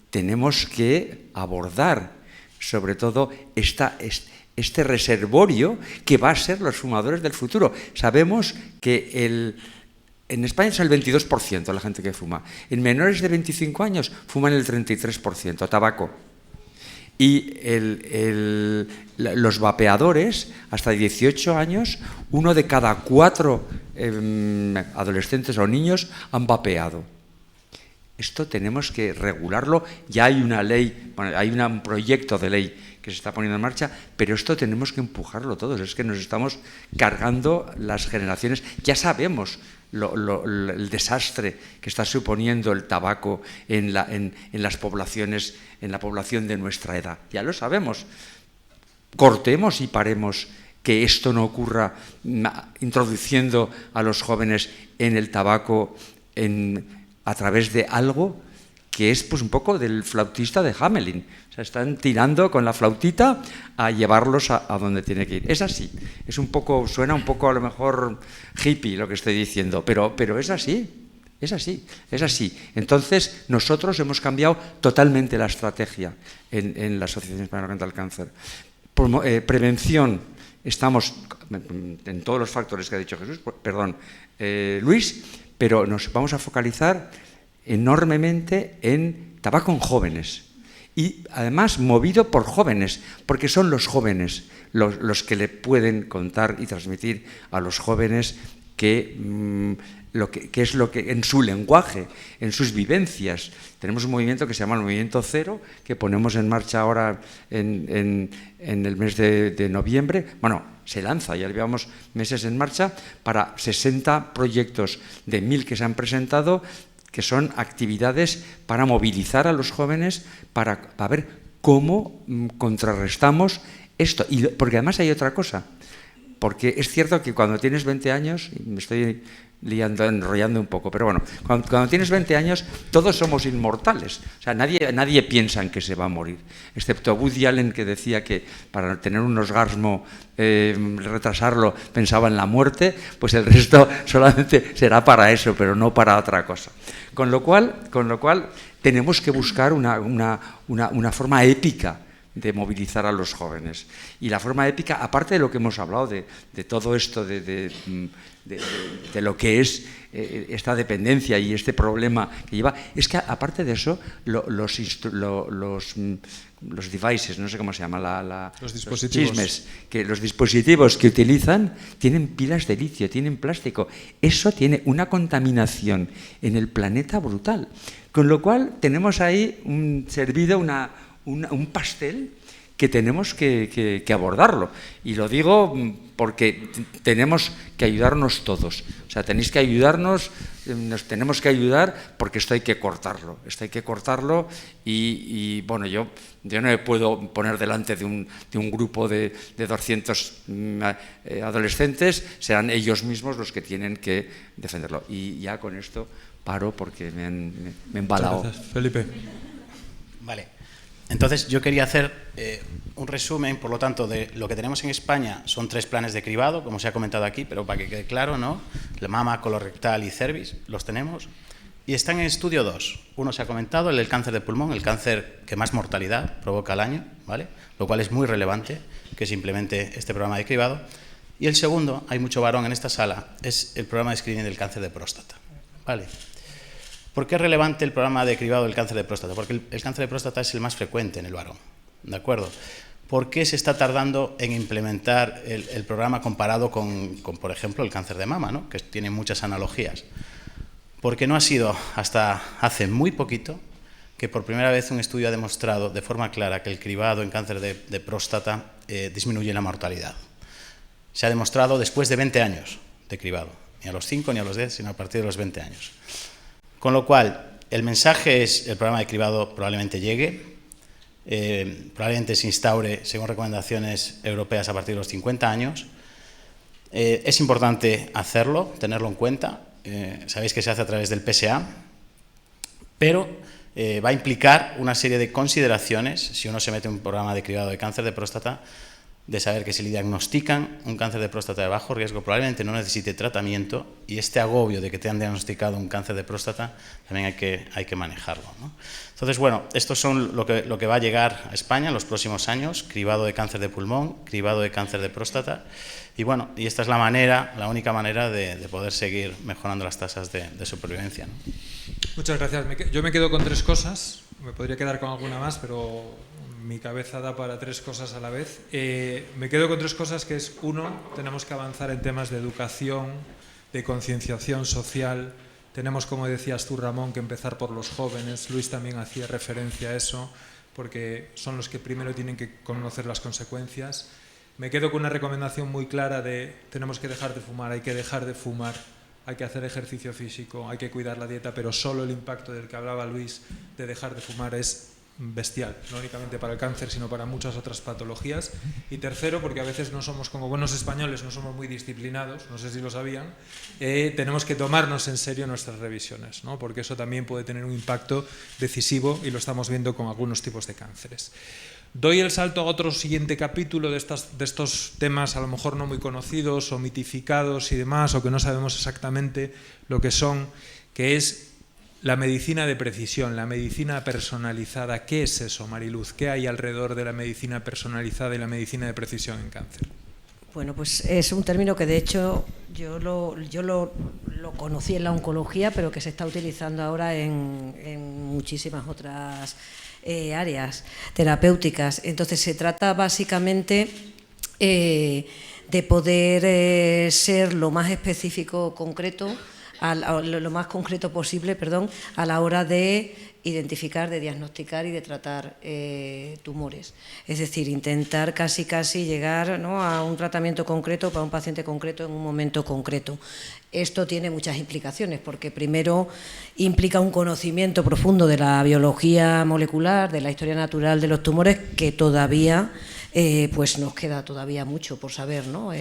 tenemos que abordar sobre todo este reservorio que va a ser los fumadores del futuro. Sabemos que en España es el 22% la gente que fuma. En menores de 25 años fuman el 33% tabaco. Y los vapeadores, hasta 18 años, 1 de cada 4 adolescentes o niños han vapeado. Esto tenemos que regularlo. Ya hay una ley, bueno, hay un proyecto de ley que se está poniendo en marcha, pero esto tenemos que empujarlo todos. Es que nos estamos cargando las generaciones. Ya sabemos el desastre que está suponiendo el tabaco en las poblaciones, en la población de nuestra edad. Ya lo sabemos. Cortemos y paremos que esto no ocurra introduciendo a los jóvenes en el tabaco a través de algo que es pues un poco del flautista de Hamelin. O sea, están tirando con la flautita a llevarlos a donde tiene que ir. Es así. Es un poco, suena un poco a lo mejor hippie lo que estoy diciendo, pero es así. Es así, es así. Entonces, nosotros hemos cambiado totalmente la estrategia en la Asociación Española contra el Cáncer. Prevención, estamos en todos los factores que ha dicho Luis, pero nos vamos a focalizar enormemente en tabaco en jóvenes y además movido por jóvenes, porque son los jóvenes los que le pueden contar y transmitir a los jóvenes que es lo que en su lenguaje, en sus vivencias. Tenemos un movimiento que se llama el Movimiento Cero, que ponemos en marcha ahora en el mes de noviembre. Bueno, se lanza, ya llevamos meses en marcha, para 60 proyectos de 1000 que se han presentado, que son actividades para movilizar a los jóvenes, para ver cómo contrarrestamos esto. Porque además hay otra cosa, porque es cierto que cuando tienes 20 años, y me estoy enrollando un poco, pero bueno, cuando tienes 20 años todos somos inmortales, o sea, nadie piensa en que se va a morir, excepto Woody Allen, que decía que para tener un orgasmo, retrasarlo, pensaba en la muerte, pues el resto solamente será para eso, pero no para otra cosa. Con lo cual tenemos que buscar una forma épica de movilizar a los jóvenes. Y la forma épica, aparte de lo que hemos hablado, de todo esto, de lo que es esta dependencia y este problema que lleva, es que aparte de eso, los devices, no sé cómo se llama, los dispositivos. Los dispositivos que utilizan tienen pilas de litio, tienen plástico. Eso tiene una contaminación en el planeta brutal. Con lo cual tenemos ahí servido un pastel que tenemos que abordarlo. Y lo digo porque tenemos que ayudarnos todos. O sea, tenéis que ayudarnos, nos tenemos que ayudar, porque esto hay que cortarlo. Esto hay que cortarlo y bueno, yo no me puedo poner delante de un grupo de 200 adolescentes, serán ellos mismos los que tienen que defenderlo. Y ya con esto paro porque me he embalado. Muchas gracias, Felipe. Vale. Entonces, yo quería hacer un resumen, por lo tanto, de lo que tenemos en España. Son 3 planes de cribado, como se ha comentado aquí, pero para que quede claro, ¿no? La mama, colorectal y cervix, los tenemos. Y están en estudio 2. Uno se ha comentado, el del cáncer de pulmón, el cáncer que más mortalidad provoca al año, ¿vale? Lo cual es muy relevante que se implemente este programa de cribado. Y el segundo, hay mucho varón en esta sala, es el programa de screening del cáncer de próstata, ¿vale? ¿Por qué es relevante el programa de cribado del cáncer de próstata? Porque el cáncer de próstata es el más frecuente en el varón, ¿de acuerdo? ¿Por qué se está tardando en implementar el programa comparado con, por ejemplo, el cáncer de mama, ¿no? Que tiene muchas analogías? Porque no ha sido hasta hace muy poquito que por primera vez un estudio ha demostrado de forma clara que el cribado en cáncer de próstata disminuye la mortalidad. Se ha demostrado después de 20 años de cribado, ni a los 5 ni a los 10, sino a partir de los 20 años. Con lo cual, el mensaje es, el programa de cribado probablemente llegue, probablemente se instaure según recomendaciones europeas a partir de los 50 años. Es importante hacerlo, tenerlo en cuenta. Sabéis que se hace a través del PSA, pero va a implicar una serie de consideraciones, si uno se mete en un programa de cribado de cáncer de próstata, de saber que si le diagnostican un cáncer de próstata de bajo riesgo, probablemente no necesite tratamiento, y este agobio de que te han diagnosticado un cáncer de próstata también hay que manejarlo, ¿no? Entonces, bueno, estos son lo que va a llegar a España en los próximos años: cribado de cáncer de pulmón, cribado de cáncer de próstata, y bueno, y esta es la única manera de poder seguir mejorando las tasas de supervivencia, ¿no? Muchas gracias. Yo me quedo con 3 cosas, me podría quedar con alguna más, pero mi cabeza da para 3 cosas a la vez. Me quedo con 3 cosas, que es: 1, tenemos que avanzar en temas de educación, de concienciación social. Tenemos, como decías tú, Ramón, que empezar por los jóvenes. Luis también hacía referencia a eso, porque son los que primero tienen que conocer las consecuencias. Me quedo con una recomendación muy clara de: tenemos que dejar de fumar, hay que dejar de fumar, hay que hacer ejercicio físico, hay que cuidar la dieta, pero solo el impacto del que hablaba Luis de dejar de fumar es bestial, no únicamente para el cáncer, sino para muchas otras patologías. Y tercero, porque a veces no somos, como buenos españoles, no somos muy disciplinados, no sé si lo sabían, tenemos que tomarnos en serio nuestras revisiones, ¿no? Porque eso también puede tener un impacto decisivo, y lo estamos viendo con algunos tipos de cánceres. Doy el salto a otro siguiente capítulo de estos temas a lo mejor no muy conocidos o mitificados y demás, o que no sabemos exactamente lo que son, que es la medicina de precisión, la medicina personalizada. ¿Qué es eso, Mariluz? ¿Qué hay alrededor de la medicina personalizada y la medicina de precisión en cáncer? Bueno, pues es un término que de hecho yo lo conocí en la oncología, pero que se está utilizando ahora en muchísimas otras áreas terapéuticas. Entonces se trata básicamente de poder ser lo más específico, concreto, lo más concreto posible, a la hora de identificar, de diagnosticar y de tratar tumores. Es decir, intentar casi llegar, ¿no?, a un tratamiento concreto para un paciente concreto en un momento concreto. Esto tiene muchas implicaciones, porque primero implica un conocimiento profundo de la biología molecular, de la historia natural de los tumores, que todavía pues nos queda todavía mucho por saber, ¿no?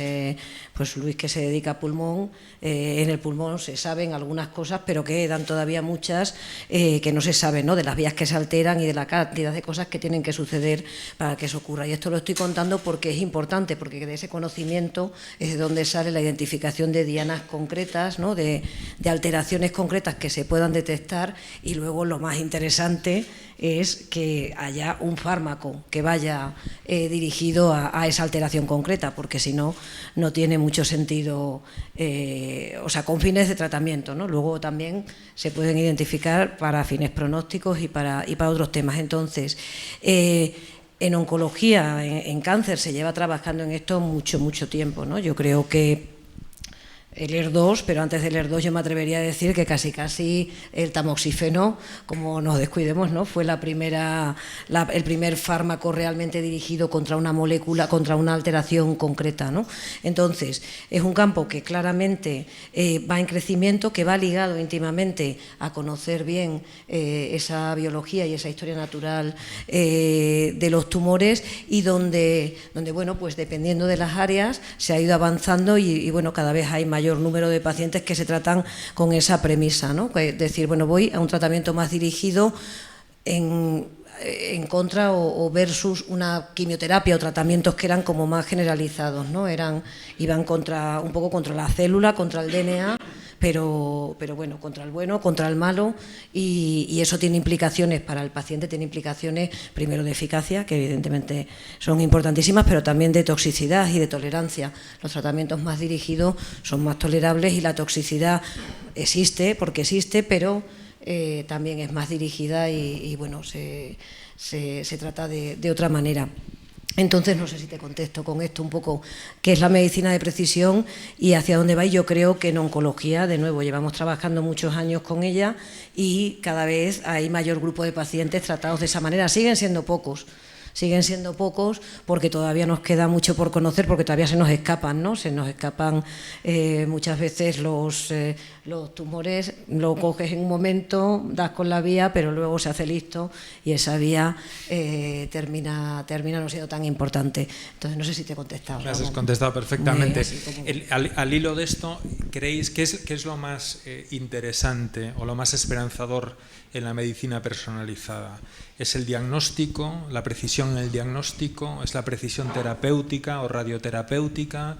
Pues Luis, que se dedica a pulmón, en el pulmón se saben algunas cosas, pero quedan todavía muchas que no se saben, ¿no?, de las vías que se alteran y de la cantidad de cosas que tienen que suceder para que eso ocurra. Y esto lo estoy contando porque es importante, porque de ese conocimiento es de donde sale la identificación de dianas concretas, ¿no?, de alteraciones concretas que se puedan detectar, y luego lo más interesante es que haya un fármaco que vaya dirigido a esa alteración concreta, porque si no, no tiene mucho sentido, o sea, con fines de tratamiento, ¿no? Luego también se pueden identificar para fines pronósticos y para otros temas. Entonces, en oncología, en cáncer, se lleva trabajando en esto mucho tiempo, ¿no? Yo creo que el ER2, pero antes del ER2 yo me atrevería a decir que casi el tamoxifeno, como nos descuidemos, ¿no?, fue el primer fármaco realmente dirigido contra una molécula, contra una alteración concreta, ¿no? Entonces, es un campo que claramente va en crecimiento, que va ligado íntimamente a conocer bien esa biología y esa historia natural de los tumores, y donde bueno, pues dependiendo de las áreas se ha ido avanzando, y bueno, cada vez hay mayor número de pacientes que se tratan con esa premisa, ¿no? Es decir, bueno, voy a un tratamiento más dirigido en contra o versus una quimioterapia o tratamientos que eran como más generalizados, ¿no? Iban un poco contra la célula, contra el DNA, pero bueno, contra el bueno, contra el malo, y eso tiene implicaciones para el paciente, tiene implicaciones primero de eficacia, que evidentemente son importantísimas, pero también de toxicidad y de tolerancia. Los tratamientos más dirigidos son más tolerables, y la toxicidad existe, porque existe, pero también es más dirigida, y bueno, se trata de otra manera. Entonces, no sé si te contesto con esto un poco qué es la medicina de precisión y hacia dónde va. Y yo creo que en oncología, de nuevo, llevamos trabajando muchos años con ella, y cada vez hay mayor grupo de pacientes tratados de esa manera. Siguen siendo pocos, siguen siendo pocos porque todavía nos queda mucho por conocer, porque todavía se nos escapan, ¿no? Se nos escapan muchas veces los tumores, lo coges en un momento, das con la vía, pero luego se hace listo y esa vía termina no siendo tan importante. Entonces no sé si te he contestado. Me has contestado perfectamente. Como... Al hilo de esto, ¿creéis qué es lo más interesante o lo más esperanzador en la medicina personalizada? ¿Es el diagnóstico, la precisión en el diagnóstico? ¿Es la precisión terapéutica o radioterapéutica?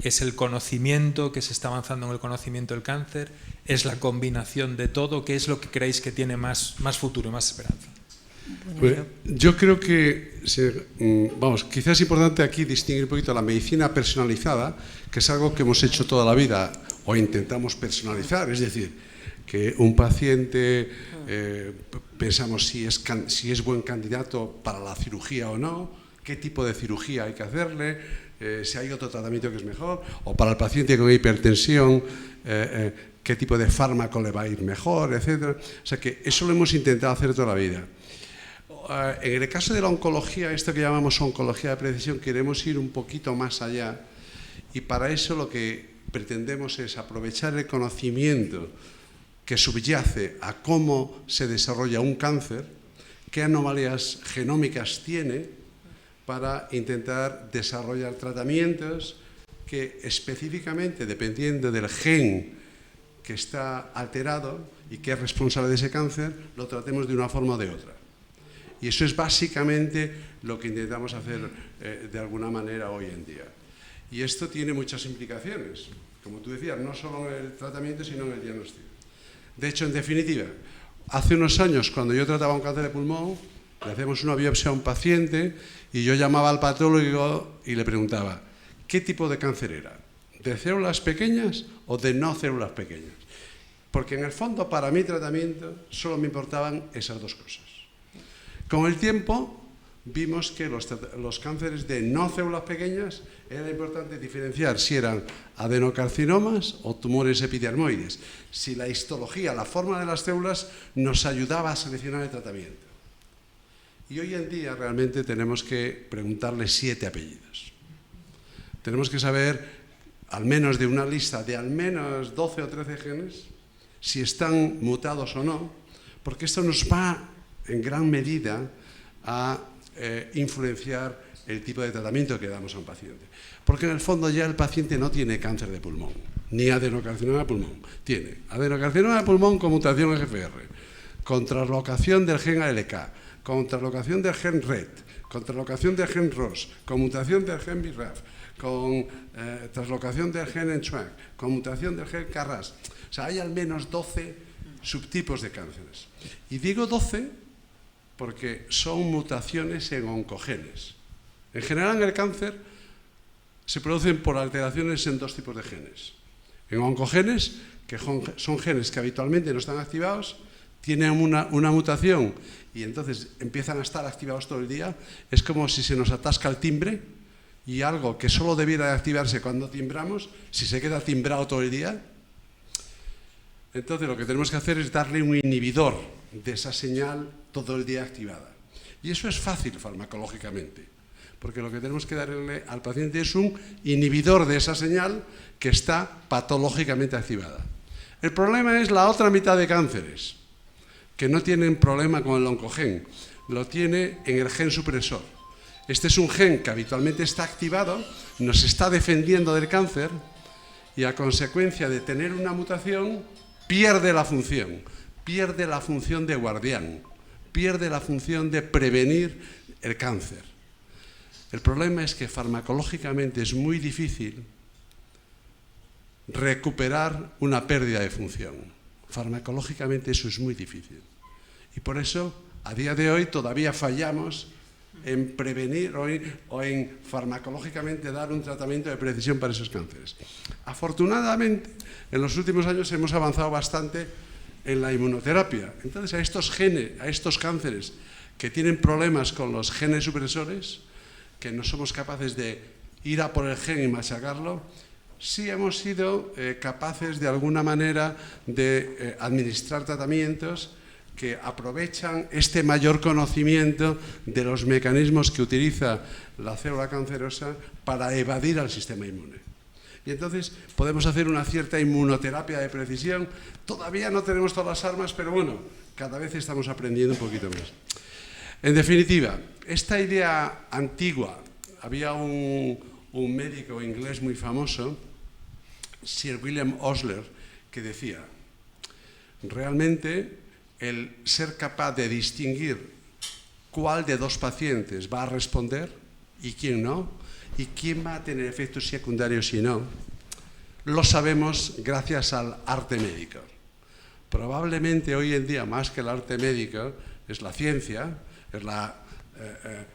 ¿Es el conocimiento, que se está avanzando en el conocimiento del cáncer? ¿Es la combinación de todo? ¿Qué es lo que creéis que tiene más futuro, más esperanza? Pues yo creo que, quizás es importante aquí distinguir un poquito la medicina personalizada, que es algo que hemos hecho toda la vida o intentamos personalizar, es decir, que un paciente pensamos si es buen candidato para la cirugía o no, qué tipo de cirugía hay que hacerle, si hay otro tratamiento que es mejor, o para el paciente con hipertensión, qué tipo de fármaco le va a ir mejor, etc. O sea que eso lo hemos intentado hacer toda la vida. En el caso de la oncología, esto que llamamos oncología de precisión, queremos ir un poquito más allá y para eso lo que pretendemos es aprovechar el conocimiento que subyace a cómo se desarrolla un cáncer, qué anomalías genómicas tiene, para intentar desarrollar tratamientos que específicamente, dependiendo del gen que está alterado y que es responsable de ese cáncer, lo tratemos de una forma o de otra. Y eso es básicamente lo que intentamos hacer de alguna manera hoy en día. Y esto tiene muchas implicaciones, como tú decías, no solo en el tratamiento, sino en el diagnóstico. De hecho, en definitiva, hace unos años, cuando yo trataba un cáncer de pulmón, le hacemos una biopsia a un paciente y yo llamaba al patólogo y le preguntaba, ¿qué tipo de cáncer era? ¿De células pequeñas o de no células pequeñas? Porque en el fondo, para mi tratamiento, solo me importaban esas dos cosas. Con el tiempo vimos que los cánceres de no células pequeñas era importante diferenciar si eran adenocarcinomas o tumores epidermoides, si la histología, la forma de las células, nos ayudaba a seleccionar el tratamiento. Y hoy en día realmente tenemos que preguntarle 7 apellidos. Tenemos que saber, al menos de una lista de al menos 12 o 13 genes, si están mutados o no, porque esto nos va en gran medida a influenciar el tipo de tratamiento que damos a un paciente. Porque en el fondo ya el paciente no tiene cáncer de pulmón, ni adenocarcinoma de pulmón. Tiene adenocarcinoma de pulmón con mutación EGFR, con traslocación del gen ALK, con traslocación del gen RET, con traslocación del gen ROS, con mutación del gen BRAF, con traslocación del gen NCHUAC, con mutación del gen KRAS. O sea, hay al menos 12 subtipos de cánceres. Y digo 12 porque son mutaciones en oncogenes. En general, en el cáncer se producen por alteraciones en 2 tipos de genes. En oncogenes, que son genes que habitualmente no están activados, tienen una mutación y entonces empiezan a estar activados todo el día. Es como si se nos atasca el timbre y algo que solo debiera de activarse cuando timbramos, si se queda timbrado todo el día, entonces lo que tenemos que hacer es darle un inhibidor de esa señal todo el día activada. Y eso es fácil farmacológicamente, porque lo que tenemos que darle al paciente es un inhibidor de esa señal que está patológicamente activada. El problema es la otra mitad de cánceres, que no tienen problema con el oncogen, lo tiene en el gen supresor. Este es un gen que habitualmente está activado, nos está defendiendo del cáncer y a consecuencia de tener una mutación pierde la función de guardián, pierde la función de prevenir el cáncer. El problema es que farmacológicamente es muy difícil recuperar una pérdida de función. Farmacológicamente eso es muy difícil. Y por eso, a día de hoy, todavía fallamos en prevenir o en farmacológicamente dar un tratamiento de precisión para esos cánceres. Afortunadamente, en los últimos años hemos avanzado bastante en la inmunoterapia. Entonces, a estos cánceres que tienen problemas con los genes supresores, que no somos capaces de ir a por el gen y machacarlo, sí hemos sido capaces de alguna manera de administrar tratamientos que aprovechan este mayor conocimiento de los mecanismos que utiliza la célula cancerosa para evadir al sistema inmune. Y entonces podemos hacer una cierta inmunoterapia de precisión. Todavía no tenemos todas las armas, pero bueno, cada vez estamos aprendiendo un poquito más. En definitiva, esta idea antigua, había un médico inglés muy famoso, Sir William Osler, que decía, realmente el ser capaz de distinguir cuál de dos pacientes va a responder y quién no, y quién va a tener efectos secundarios y no, lo sabemos gracias al arte médico. Probablemente hoy en día, más que el arte médico, es la ciencia, es la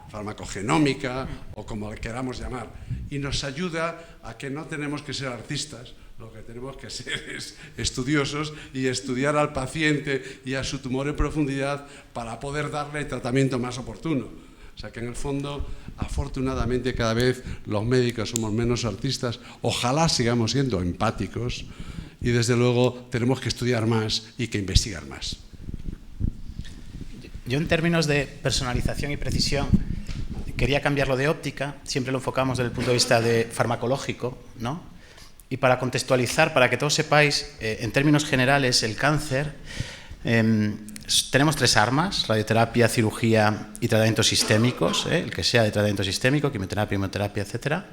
farmacogenómica o como le queramos llamar, y nos ayuda a que no tenemos que ser artistas, lo que tenemos que ser es estudiosos y estudiar al paciente y a su tumor en profundidad para poder darle el tratamiento más oportuno. O sea que en el fondo, afortunadamente, cada vez los médicos somos menos artistas, ojalá sigamos siendo empáticos y desde luego tenemos que estudiar más y que investigar más. Yo en términos de personalización y precisión quería cambiarlo de óptica, siempre lo enfocamos desde el punto de vista de farmacológico, ¿no? Y para contextualizar, para que todos sepáis, en términos generales, el cáncer, tenemos tres armas: radioterapia, cirugía y tratamientos sistémicos, el que sea de tratamiento sistémico, quimioterapia, inmunoterapia, etc.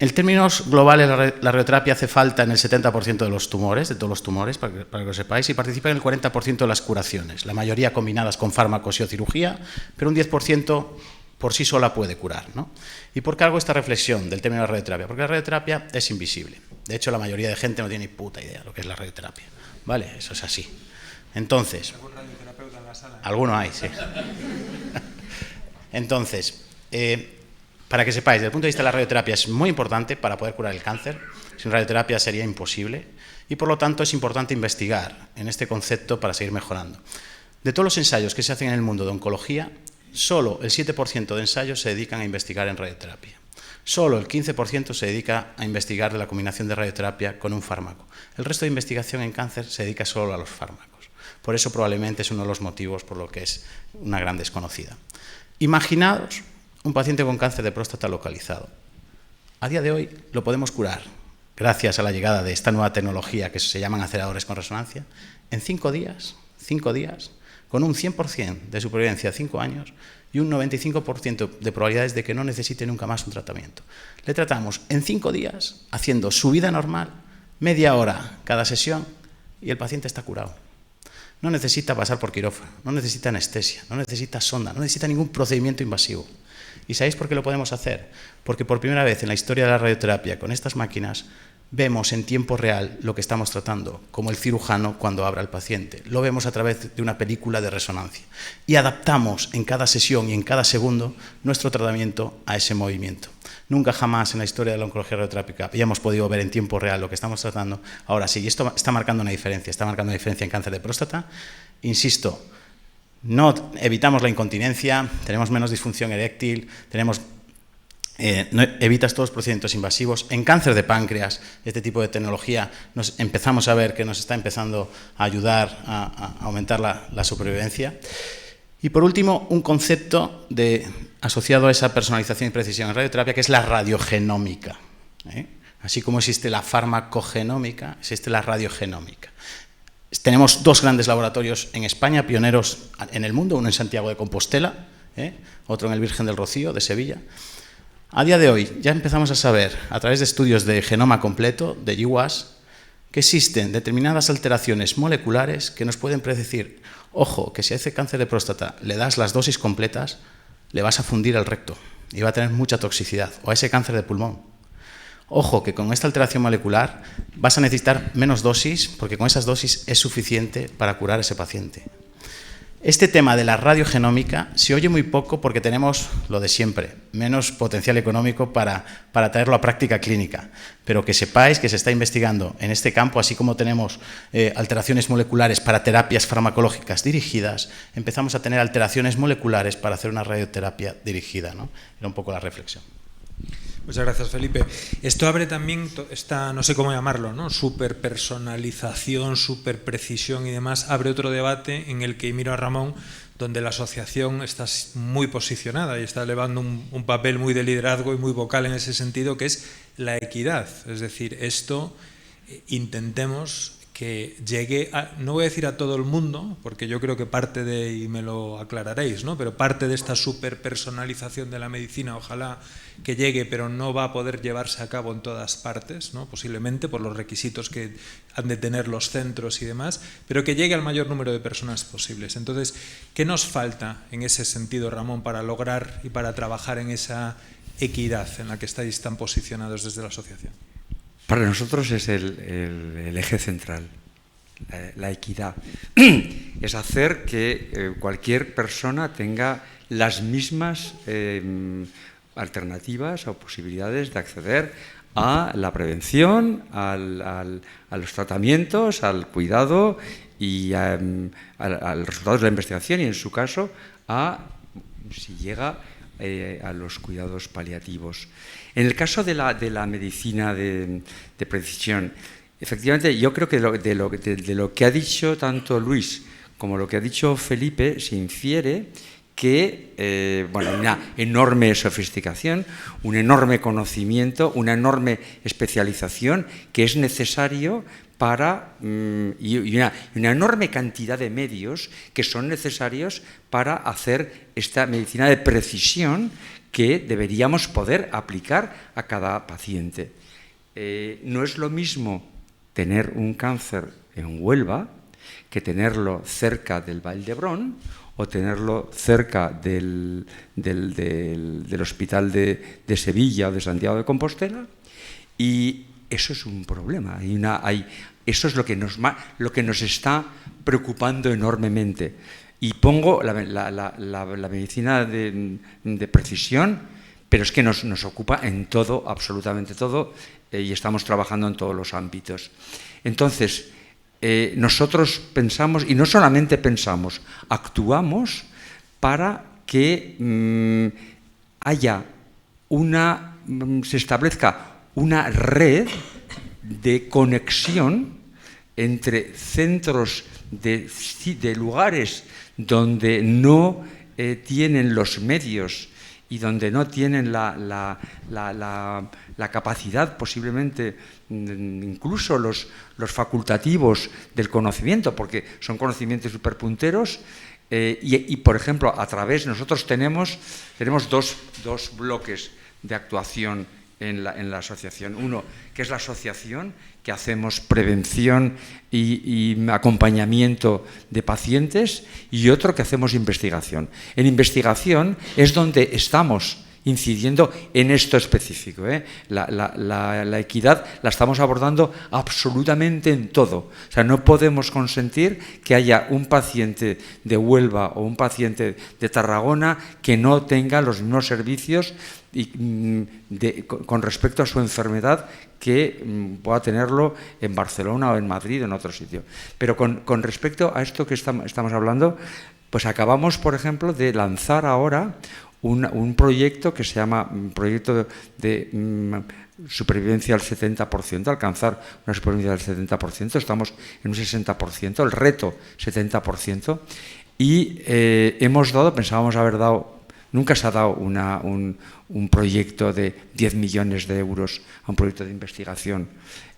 En términos globales, la radioterapia hace falta en el 70% de los tumores, de todos los tumores, para que lo sepáis, y participa en el 40% de las curaciones, la mayoría combinadas con fármacos y o cirugía, pero un 10% por sí sola puede curar, ¿no? ¿Y por qué hago esta reflexión del término de la radioterapia? Porque la radioterapia es invisible. De hecho, la mayoría de gente no tiene ni puta idea de lo que es la radioterapia. ¿Vale? Eso es así. Entonces, ¿Algún radioterapeuta en la sala? Alguno hay, sí. Entonces, para que sepáis, desde el punto de vista de la radioterapia es muy importante para poder curar el cáncer. Sin radioterapia sería imposible. Y por lo tanto es importante investigar en este concepto para seguir mejorando. De todos los ensayos que se hacen en el mundo de oncología, solo el 7% de ensayos se dedican a investigar en radioterapia. Solo el 15% se dedica a investigar de la combinación de radioterapia con un fármaco. El resto de investigación en cáncer se dedica solo a los fármacos. Por eso probablemente es uno de los motivos por lo que es una gran desconocida. Imaginaos un paciente con cáncer de próstata localizado. A día de hoy lo podemos curar, gracias a la llegada de esta nueva tecnología que se llaman aceleradores con resonancia, en 5 días, con un 100% de supervivencia a 5 años y un 95% de probabilidades de que no necesite nunca más un tratamiento. Le tratamos en 5 días, haciendo su vida normal, media hora cada sesión, y el paciente está curado. No necesita pasar por quirófano, no necesita anestesia, no necesita sonda, no necesita ningún procedimiento invasivo. ¿Y sabéis por qué lo podemos hacer? Porque por primera vez en la historia de la radioterapia, con estas máquinas, vemos en tiempo real lo que estamos tratando, como el cirujano cuando abra al paciente. Lo vemos a través de una película de resonancia. Y adaptamos en cada sesión y en cada segundo nuestro tratamiento a ese movimiento. Nunca jamás en la historia de la oncología radioterápica habíamos podido ver en tiempo real lo que estamos tratando. Ahora sí, y esto está marcando una diferencia. Está marcando una diferencia en cáncer de próstata. Insisto, no evitamos la incontinencia, tenemos menos disfunción eréctil, evitas todos los procedimientos invasivos. En cáncer de páncreas, este tipo de tecnología, empezamos a ver que nos está empezando a ayudar a aumentar la supervivencia. Y por último, un concepto asociado a esa personalización y precisión en radioterapia, que es la radiogenómica. Así como existe la farmacogenómica, existe la radiogenómica. Tenemos 2 grandes laboratorios en España, pioneros en el mundo, uno en Santiago de Compostela, otro en el Virgen del Rocío, de Sevilla. A día de hoy ya empezamos a saber, a través de estudios de genoma completo, de GWAS, que existen determinadas alteraciones moleculares que nos pueden predecir, ojo, que si a ese cáncer de próstata le das las dosis completas, le vas a fundir el recto y va a tener mucha toxicidad, o a ese cáncer de pulmón. Ojo, que con esta alteración molecular vas a necesitar menos dosis, porque con esas dosis es suficiente para curar a ese paciente. Este tema de la radiogenómica se oye muy poco porque tenemos lo de siempre, menos potencial económico para traerlo a práctica clínica, pero que sepáis que se está investigando en este campo, así como tenemos alteraciones moleculares para terapias farmacológicas dirigidas, empezamos a tener alteraciones moleculares para hacer una radioterapia dirigida, ¿no? Era un poco la reflexión. Muchas gracias, Felipe. Esto abre también esta, no sé cómo llamarlo, ¿no? Superpersonalización, superprecisión y demás. Abre otro debate en el que miro a Ramón, donde la asociación está muy posicionada y está elevando un papel muy de liderazgo y muy vocal en ese sentido, que es la equidad. Es decir, esto intentemos que llegue a, no voy a decir a todo el mundo, porque yo creo que parte de, y me lo aclararéis, ¿no? Pero parte de esta superpersonalización de la medicina, ojalá que llegue, pero no va a poder llevarse a cabo en todas partes, ¿no? Posiblemente por los requisitos que han de tener los centros y demás, pero que llegue al mayor número de personas posibles. Entonces, ¿qué nos falta en ese sentido, Ramón, para lograr y para trabajar en esa equidad en la que estáis tan posicionados desde la asociación? Para nosotros es el eje central, la equidad. Es hacer que cualquier persona tenga las mismas alternativas o posibilidades de acceder a la prevención, a los tratamientos, al cuidado y a los resultados de la investigación y, en su caso, si llega a los cuidados paliativos. En el caso de la medicina de precisión, efectivamente, yo creo que de lo que ha dicho tanto Luis como lo que ha dicho Felipe se infiere que una enorme sofisticación, un enorme conocimiento, una enorme especialización que es necesario y una enorme cantidad de medios que son necesarios para hacer esta medicina de precisión que deberíamos poder aplicar a cada paciente. No es lo mismo tener un cáncer en Huelva que tenerlo cerca del Vall d'Hebron o tenerlo cerca del hospital de Sevilla o de Santiago de Compostela, y eso es un problema. Eso es lo que nos está preocupando enormemente. Y pongo la medicina de precisión, pero es que nos ocupa en todo, absolutamente todo, y estamos trabajando en todos los ámbitos. Entonces, nosotros pensamos, y no solamente pensamos, actuamos para que se establezca una red de conexión entre centros de lugares donde no tienen los medios y donde no tienen la capacidad, posiblemente incluso los facultativos del conocimiento, porque son conocimientos superpunteros. Y, por ejemplo, nosotros tenemos dos bloques de actuación en la asociación. Uno, que es la asociación, que hacemos prevención y acompañamiento de pacientes, y otro que hacemos investigación. En investigación es donde estamos incidiendo en esto específico. La equidad la estamos abordando absolutamente en todo. O sea, no podemos consentir que haya un paciente de Huelva o un paciente de Tarragona que no tenga los mismos servicios con respecto a su enfermedad que pueda tenerlo en Barcelona o en Madrid o en otro sitio. Pero con respecto a esto que estamos hablando, pues acabamos, por ejemplo, de lanzar ahora un proyecto que se llama Proyecto de Supervivencia al 70%, alcanzar una supervivencia del 70%, estamos en un 60%, el reto 70%, y pensábamos haber dado, nunca se ha dado un proyecto de 10 millones de euros a un proyecto de investigación.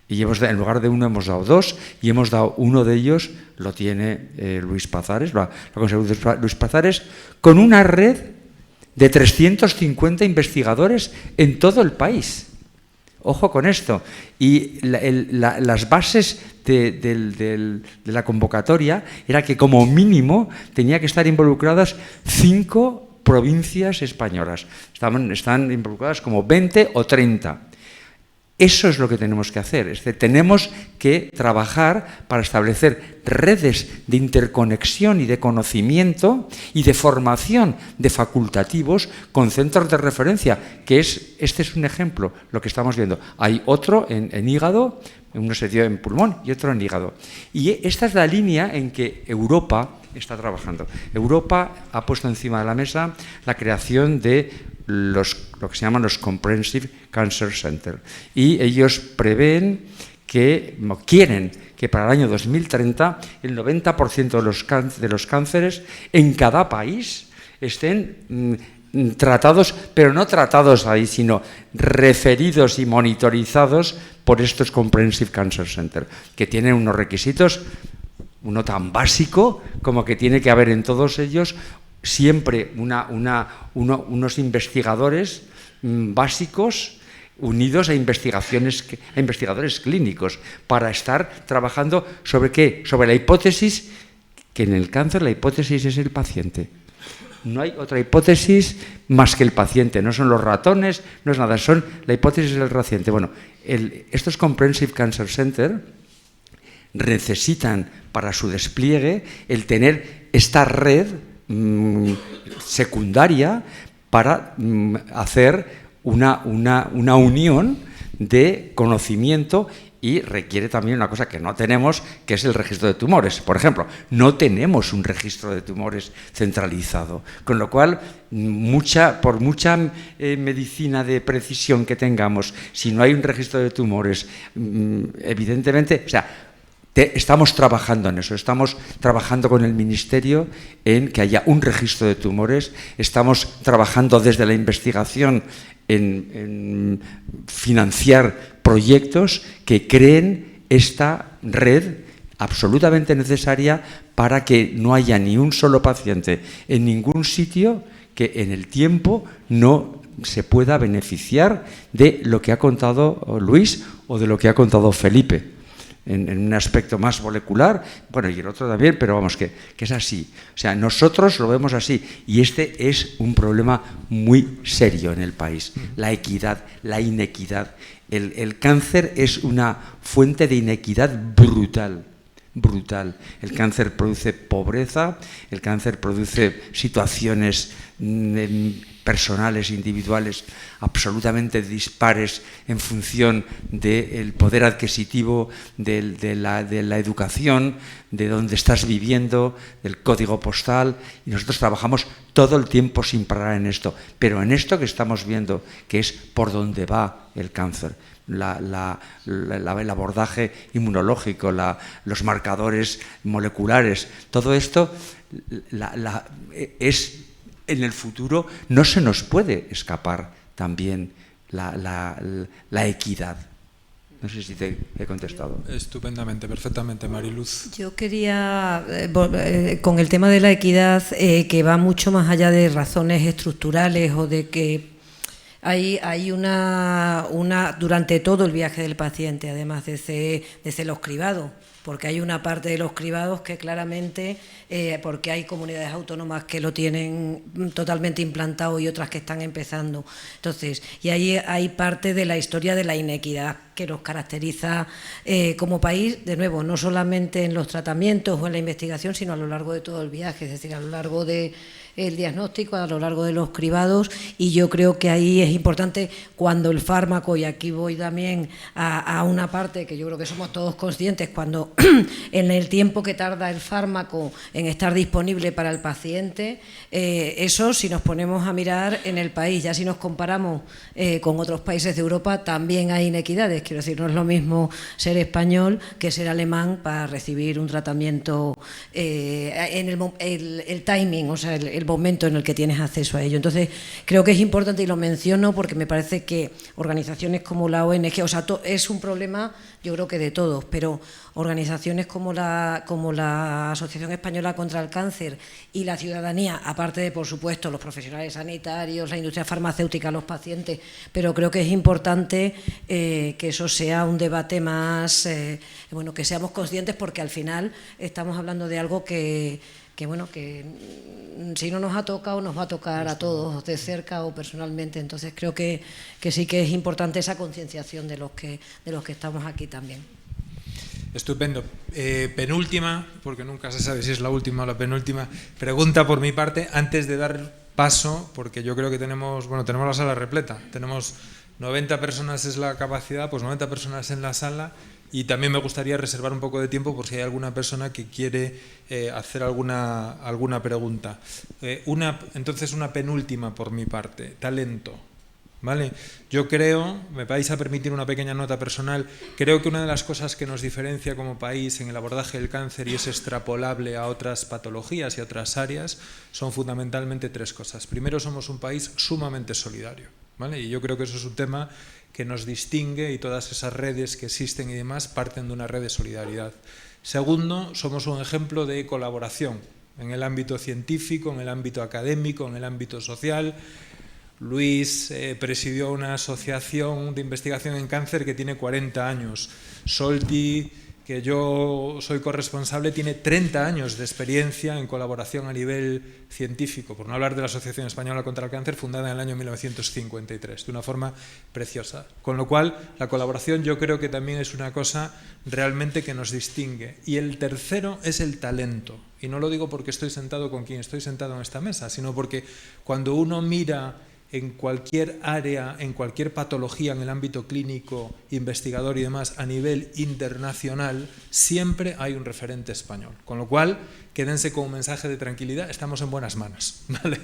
Y en lugar de uno hemos dado dos, y hemos dado uno de ellos, lo tiene Luis Pazares, lo ha conseguido Luis Pazares, con una red de 350 investigadores en todo el país. Ojo con esto. Y las bases de la convocatoria era que como mínimo tenía que estar involucradas 5 provincias españolas. Están involucradas como 20 o 30. Eso es lo que tenemos que hacer. Es decir, tenemos que trabajar para establecer redes de interconexión y de conocimiento y de formación de facultativos con centros de referencia, este es un ejemplo, lo que estamos viendo. Hay otro en hígado, uno se dio en pulmón y otro en hígado. Y esta es la línea en que Europa está trabajando. Europa ha puesto encima de la mesa la creación de lo que se llaman los Comprehensive Cancer Center. Y ellos prevén quieren que para el año 2030 el 90% de los cánceres en cada país estén tratados, pero no tratados ahí, sino referidos y monitorizados por estos Comprehensive Cancer Center, que tienen unos requisitos, uno tan básico como que tiene que haber en todos ellos siempre unos investigadores básicos unidos a investigadores clínicos para estar trabajando ¿sobre qué? Sobre la hipótesis que en el cáncer la hipótesis es el paciente. No hay otra hipótesis más que el paciente, no son los ratones, no es nada, la hipótesis del paciente. Bueno, estos Comprehensive Cancer Center necesitan para su despliegue el tener esta red secundaria para hacer una unión de conocimiento, y requiere también una cosa que no tenemos, que es el registro de tumores. Por ejemplo, no tenemos un registro de tumores centralizado, con lo cual, por mucha medicina de precisión que tengamos, si no hay un registro de tumores, evidentemente, o sea, estamos trabajando en eso, estamos trabajando con el Ministerio en que haya un registro de tumores, estamos trabajando desde la investigación en financiar proyectos que creen esta red absolutamente necesaria para que no haya ni un solo paciente en ningún sitio que en el tiempo no se pueda beneficiar de lo que ha contado Luis o de lo que ha contado Felipe. En un aspecto más molecular, bueno, y el otro también, pero vamos, que es así. O sea, nosotros lo vemos así, y este es un problema muy serio en el país. La equidad, la inequidad. El cáncer es una fuente de inequidad brutal. Brutal. El cáncer produce pobreza, el cáncer produce situaciones personales, individuales, absolutamente dispares en función del poder adquisitivo, de la educación, de dónde estás viviendo, del código postal, y nosotros trabajamos todo el tiempo sin parar en esto, pero en esto que estamos viendo, que es por dónde va el cáncer, el abordaje inmunológico, los marcadores moleculares, todo esto es... En el futuro no se nos puede escapar también la equidad. No sé si te he contestado. Estupendamente, perfectamente, Mariluz. Yo quería, con el tema de la equidad, que va mucho más allá de razones estructurales o de que hay una durante todo el viaje del paciente, además desde los cribados, porque hay una parte de los cribados que claramente, porque hay comunidades autónomas que lo tienen totalmente implantado y otras que están empezando. Entonces, y ahí hay parte de la historia de la inequidad que nos caracteriza como país, de nuevo, no solamente en los tratamientos o en la investigación, sino a lo largo de todo el viaje, es decir, a lo largo de el diagnóstico, a lo largo de los cribados, y yo creo que ahí es importante cuando el fármaco, y aquí voy también a una parte que yo creo que somos todos conscientes, cuando en el tiempo que tarda el fármaco en estar disponible para el paciente, eso si nos ponemos a mirar en el país, ya si nos comparamos con otros países de Europa, también hay inequidades, quiero decir, no es lo mismo ser español que ser alemán para recibir un tratamiento en el timing, o sea, el momento en el que tienes acceso a ello. Entonces, creo que es importante, y lo menciono porque me parece que organizaciones como la ONG, o sea, es un problema, yo creo que de todos, pero organizaciones como la Asociación Española contra el Cáncer y la ciudadanía, aparte de, por supuesto, los profesionales sanitarios, la industria farmacéutica, los pacientes, pero creo que es importante que eso sea un debate más, bueno, que seamos conscientes, porque al final estamos hablando de algo que si no nos ha tocado, nos va a tocar a todos, de cerca o personalmente. Entonces creo que sí que es importante esa concienciación de los que estamos aquí también. Estupendo. Penúltima, porque nunca se sabe si es la última o la penúltima, pregunta por mi parte, antes de dar paso, porque yo creo que tenemos la sala repleta, tenemos 90 personas es la capacidad, pues 90 personas en la sala, Y también me gustaría reservar un poco de tiempo por si hay alguna persona que quiere hacer alguna pregunta. Entonces, una penúltima por mi parte, talento. ¿Vale? Yo creo, me vais a permitir una pequeña nota personal, creo que una de las cosas que nos diferencia como país en el abordaje del cáncer y es extrapolable a otras patologías y a otras áreas son fundamentalmente tres cosas. Primero, somos un país sumamente solidario, ¿vale? Y yo creo que eso es un tema que nos distingue y todas esas redes que existen y demás parten de una red de solidaridad. Segundo, somos un ejemplo de colaboración en el ámbito científico, en el ámbito académico, en el ámbito social. Luis presidió una asociación de investigación en cáncer que tiene 40 años. Solti, que yo soy corresponsable, tiene 30 años de experiencia en colaboración a nivel científico, por no hablar de la Asociación Española contra el Cáncer, fundada en el año 1953, de una forma preciosa. Con lo cual, la colaboración yo creo que también es una cosa realmente que nos distingue. Y el tercero es el talento. Y no lo digo porque estoy sentado con quien estoy sentado en esta mesa, sino porque cuando uno mira en cualquier área, en cualquier patología en el ámbito clínico, investigador y demás, a nivel internacional, siempre hay un referente español. Con lo cual, quédense con un mensaje de tranquilidad, estamos en buenas manos, ¿vale?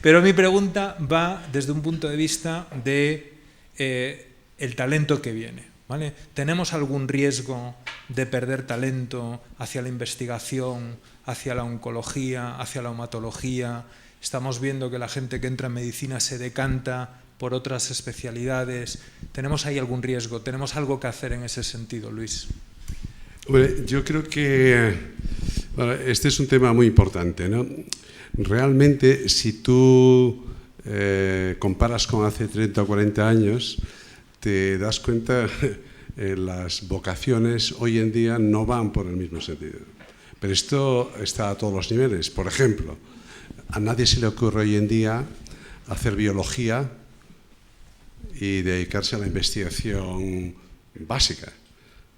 Pero mi pregunta va desde un punto de vista de el talento que viene, ¿vale? ¿Tenemos algún riesgo de perder talento hacia la investigación, hacia la oncología, hacia la hematología? Estamos viendo que la gente que entra en medicina se decanta por otras especialidades. ¿Tenemos ahí algún riesgo? ¿Tenemos algo que hacer en ese sentido, Luis? Hombre, yo creo que este es un tema muy importante, ¿no? Realmente, si tú comparas con hace 30 o 40 años, te das cuenta que las vocaciones hoy en día no van por el mismo sentido. Pero esto está a todos los niveles. Por ejemplo, a nadie se le ocurre hoy en día hacer biología y dedicarse a la investigación básica.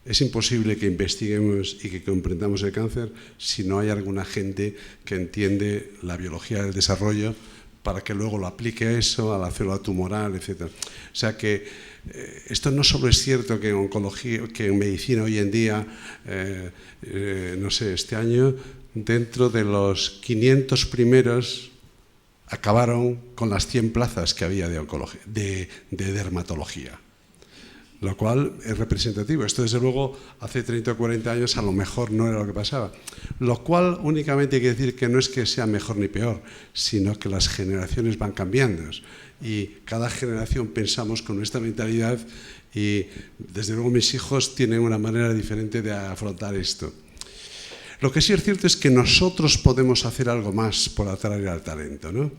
Es imposible que investiguemos y que comprendamos el cáncer si no hay alguna gente que entiende la biología del desarrollo para que luego lo aplique a eso, a la célula tumoral, etc. O sea que esto no solo es cierto que en oncología, que en medicina hoy en día, no sé, este año, dentro de los 500 primeros acabaron con las 100 plazas que había de dermatología, lo cual es representativo. Esto, desde luego, hace 30 o 40 años a lo mejor no era lo que pasaba. Lo cual únicamente hay que decir que no es que sea mejor ni peor, sino que las generaciones van cambiando y cada generación pensamos con nuestra mentalidad y, desde luego, mis hijos tienen una manera diferente de afrontar esto. Lo que sí es cierto es que nosotros podemos hacer algo más por atraer al talento, ¿no?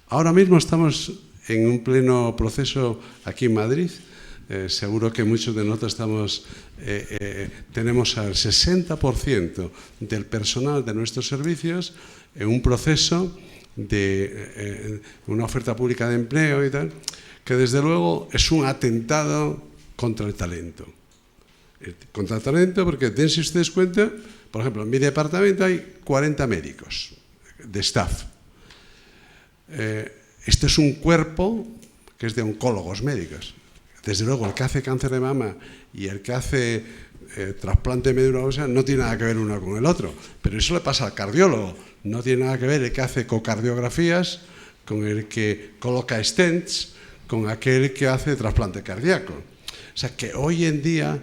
Ahora mismo estamos en un pleno proceso aquí en Madrid. Seguro que muchos de nosotros tenemos al 60% del personal de nuestros servicios en un proceso de una oferta pública de empleo y tal, que desde luego es un atentado contra el talento. Contra el talento porque, dense ustedes cuenta, por ejemplo, en mi departamento hay 40 médicos de staff. Esto es un cuerpo que es de oncólogos médicos. Desde luego, el que hace cáncer de mama y el que hace trasplante de médula ósea no tiene nada que ver uno con el otro. Pero eso le pasa al cardiólogo. No tiene nada que ver el que hace ecocardiografías con el que coloca stents, con aquel que hace trasplante cardíaco. O sea que hoy en día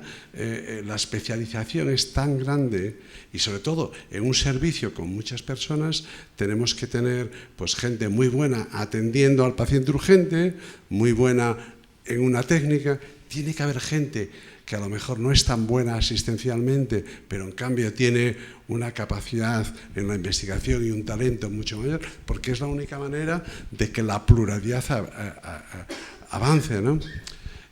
la especialización es tan grande y, sobre todo, en un servicio con muchas personas tenemos que tener pues gente muy buena atendiendo al paciente urgente, muy buena en una técnica. Tiene que haber gente que a lo mejor no es tan buena asistencialmente, pero en cambio tiene una capacidad en la investigación y un talento mucho mayor, porque es la única manera de que la pluralidad avance, ¿no?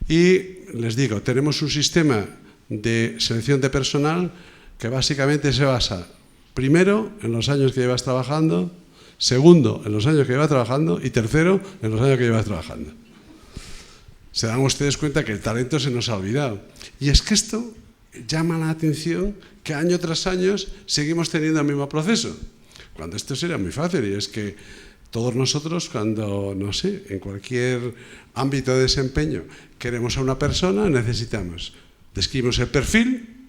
Y les digo, tenemos un sistema de selección de personal que básicamente se basa, primero, en los años que llevas trabajando, segundo, en los años que llevas trabajando y tercero, en los años que llevas trabajando. Se dan ustedes cuenta que el talento se nos ha olvidado. Y es que esto llama la atención que año tras año seguimos teniendo el mismo proceso, cuando esto sería muy fácil. Y es que todos nosotros, cuando, no sé, en cualquier ámbito de desempeño queremos a una persona, necesitamos describimos el perfil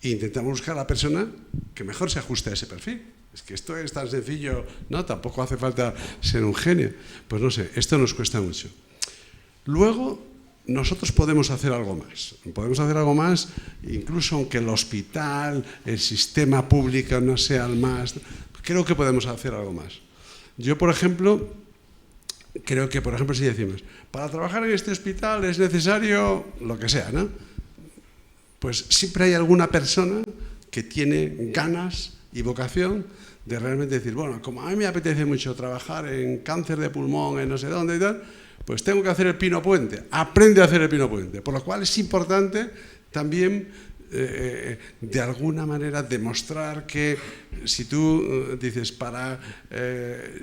e intentamos buscar a la persona que mejor se ajuste a ese perfil. Es que esto es tan sencillo, ¿no? Tampoco hace falta ser un genio. Pues no sé, esto nos cuesta mucho. Luego, nosotros podemos hacer algo más. Podemos hacer algo más, incluso aunque el hospital, el sistema público no sea el más... Creo que podemos hacer algo más. Yo, por ejemplo, creo que, si decimos, para trabajar en este hospital es necesario lo que sea, ¿no? Pues siempre hay alguna persona que tiene ganas y vocación de realmente decir, bueno, como a mí me apetece mucho trabajar en cáncer de pulmón, en no sé dónde y tal, pues tengo que hacer el pino puente. Aprende a hacer el pino puente. Por lo cual es importante también, de alguna manera, demostrar que si tú dices,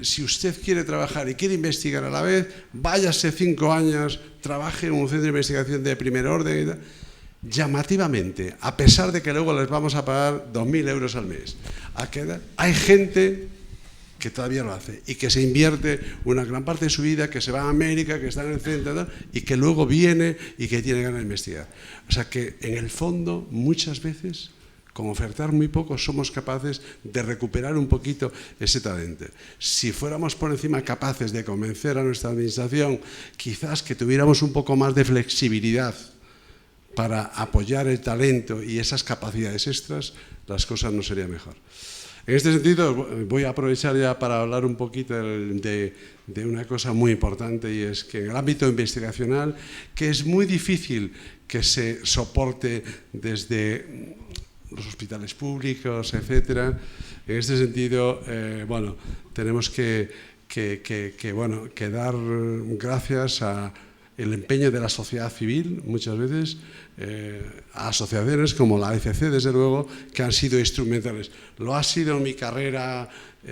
si usted quiere trabajar y quiere investigar a la vez, váyase 5 años, trabaje en un centro de investigación de primer orden y tal. Llamativamente, a pesar de que luego les vamos a pagar 2.000 euros al mes, hay gente que todavía lo hace y que se invierte una gran parte de su vida, que se va a América, que está en el centro y que luego viene y que tiene ganas de investigar. O sea que en el fondo muchas veces, con ofertar muy poco, somos capaces de recuperar un poquito ese talento. Si fuéramos por encima capaces de convencer a nuestra administración, quizás que tuviéramos un poco más de flexibilidad para apoyar el talento y esas capacidades extras, las cosas no serían mejor. En este sentido, voy a aprovechar ya para hablar un poquito de una cosa muy importante, y es que en el ámbito investigacional, que es muy difícil que se soporte desde los hospitales públicos, etcétera. En este sentido, tenemos que dar gracias a el empeño de la sociedad civil, muchas veces, a asociaciones como la AFC, desde luego, que han sido instrumentales. Lo ha sido en mi carrera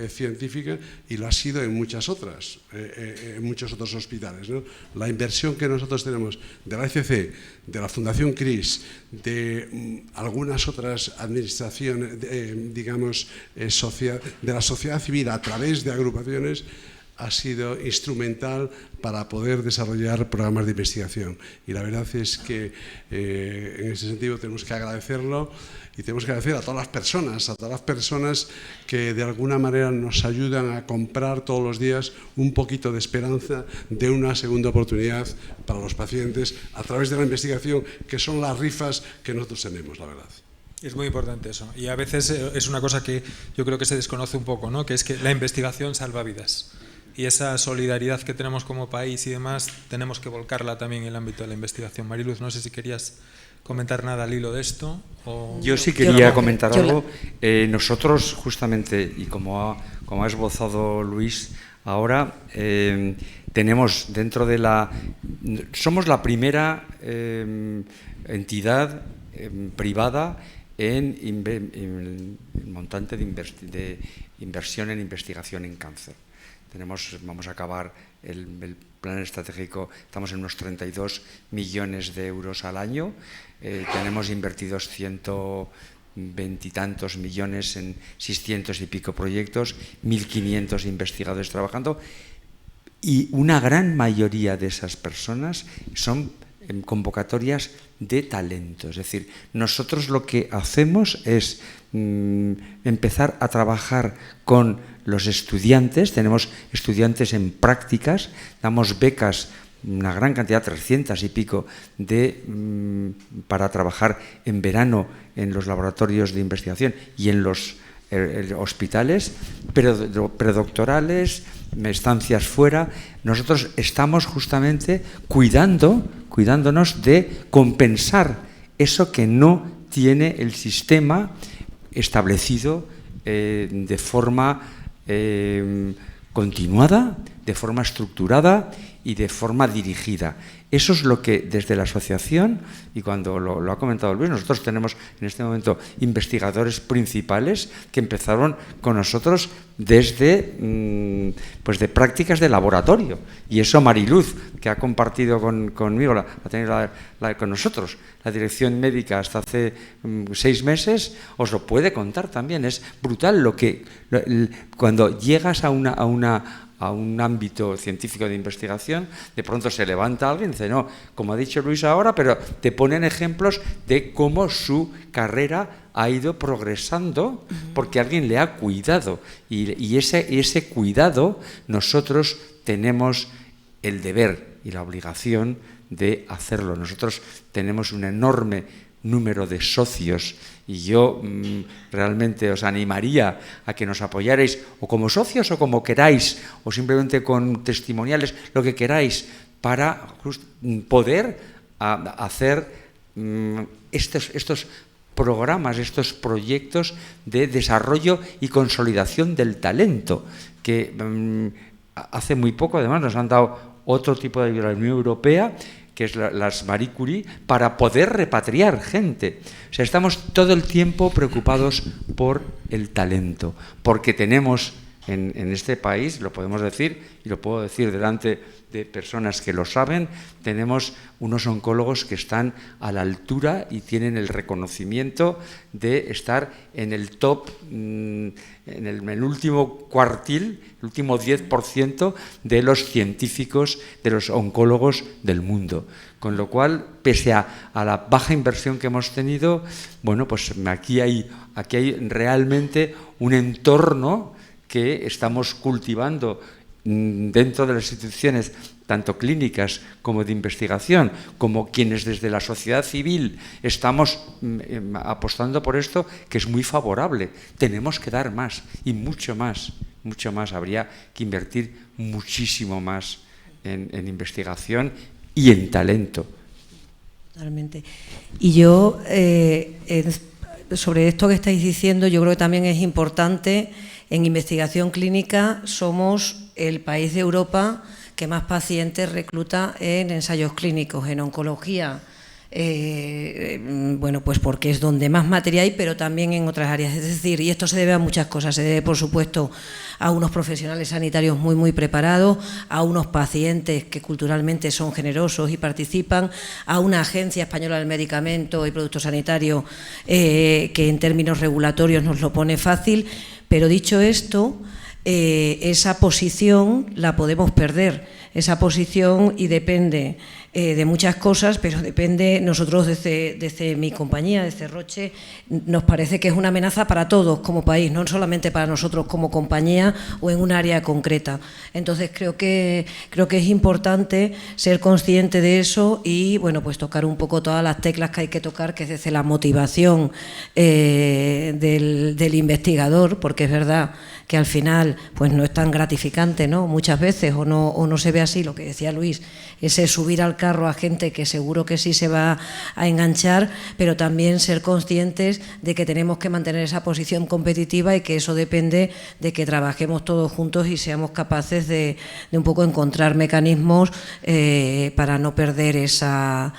científica y lo ha sido en muchas otras, en muchos otros hospitales, ¿no? La inversión que nosotros tenemos de la AFC, de la Fundación CRIS, de algunas otras administraciones, de la sociedad civil a través de agrupaciones, ha sido instrumental para poder desarrollar programas de investigación. Y la verdad es que en ese sentido tenemos que agradecerlo, y tenemos que agradecer a todas las personas que de alguna manera nos ayudan a comprar todos los días un poquito de esperanza de una segunda oportunidad para los pacientes a través de la investigación, que son las rifas que nosotros tenemos, la verdad. Es muy importante eso, y a veces es una cosa que yo creo que se desconoce un poco, ¿no? Que es que la investigación salva vidas. Y esa solidaridad que tenemos como país y demás, tenemos que volcarla también en el ámbito de la investigación. Mariluz, no sé si querías comentar nada al hilo de esto. Yo sí quería comentar algo. Nosotros, justamente, y como ha esbozado Luis, ahora tenemos dentro de somos la primera entidad privada en montante de inversión en investigación en cáncer. Vamos a acabar el plan estratégico, estamos en unos 32 millones de euros al año, tenemos invertidos 120 y tantos millones en 600 y pico proyectos, 1.500 investigadores trabajando, y una gran mayoría de esas personas son convocatorias de talento. Es decir, nosotros lo que hacemos es empezar a trabajar con los estudiantes. Tenemos estudiantes en prácticas, damos becas, una gran cantidad, 300 y pico, para trabajar en verano en los laboratorios de investigación y en los hospitales, predoctorales, estancias fuera. Nosotros estamos justamente cuidándonos de compensar eso que no tiene el sistema establecido de forma continuada, de forma estructurada y de forma dirigida. Eso es lo que desde la asociación, y cuando lo ha comentado Luis, nosotros tenemos en este momento investigadores principales que empezaron con nosotros desde de prácticas de laboratorio. Y eso Mariluz, que ha compartido conmigo, la tenéis con nosotros, la dirección médica hasta hace 6 meses, os lo puede contar también. Es brutal cuando llegas a a un ámbito científico de investigación, de pronto se levanta alguien y dice, no, como ha dicho Luis ahora, pero te ponen ejemplos de cómo su carrera ha ido progresando porque alguien le ha cuidado. Y ese cuidado nosotros tenemos el deber y la obligación de hacerlo. Nosotros tenemos un enorme número de socios y yo realmente os animaría a que nos apoyarais o como socios o como queráis o simplemente con testimoniales, lo que queráis, para poder hacer estos programas, estos proyectos de desarrollo y consolidación del talento, que hace muy poco además nos han dado otro tipo de ayuda de la Unión Europea, que es las Marie Curie, para poder repatriar gente. O sea, estamos todo el tiempo preocupados por el talento, porque tenemos en este país, lo podemos decir, y lo puedo decir delante de personas que lo saben, tenemos unos oncólogos que están a la altura y tienen el reconocimiento de estar en el top, en el último cuartil, el último 10% de los científicos, de los oncólogos del mundo. Con lo cual, pese a la baja inversión que hemos tenido, bueno, pues aquí hay realmente un entorno que estamos cultivando dentro de las instituciones, tanto clínicas como de investigación, como quienes desde la sociedad civil estamos apostando por esto, que es muy favorable. Tenemos que dar más y mucho más, mucho más. Habría que invertir muchísimo más en investigación y en talento. Totalmente. Y yo, sobre esto que estáis diciendo, yo creo que también es importante. En investigación clínica somos el país de Europa que más pacientes recluta en ensayos clínicos, en oncología. Bueno, pues porque es donde más materia hay, pero también en otras áreas. Es decir, y esto se debe a muchas cosas. Se debe, por supuesto, a unos profesionales sanitarios muy preparados, a unos pacientes que culturalmente son generosos y participan, a una Agencia Española del Medicamento y Productos Sanitarios que en términos regulatorios nos lo pone fácil. Pero dicho esto, esa posición la podemos perder, esa posición, y depende de muchas cosas, pero depende, nosotros desde mi compañía, desde Roche, nos parece que es una amenaza para todos como país, no solamente para nosotros como compañía o en un área concreta. Entonces creo que es importante ser consciente de eso y, bueno, pues tocar un poco todas las teclas que hay que tocar, que es desde la motivación del investigador, porque es verdad que al final pues no es tan gratificante, ¿no? Muchas veces, o no se ve así, lo que decía Luis, ese subir al carro a gente que seguro que sí se va a enganchar, pero también ser conscientes de que tenemos que mantener esa posición competitiva y que eso depende de que trabajemos todos juntos y seamos capaces de un poco encontrar mecanismos para no perder esa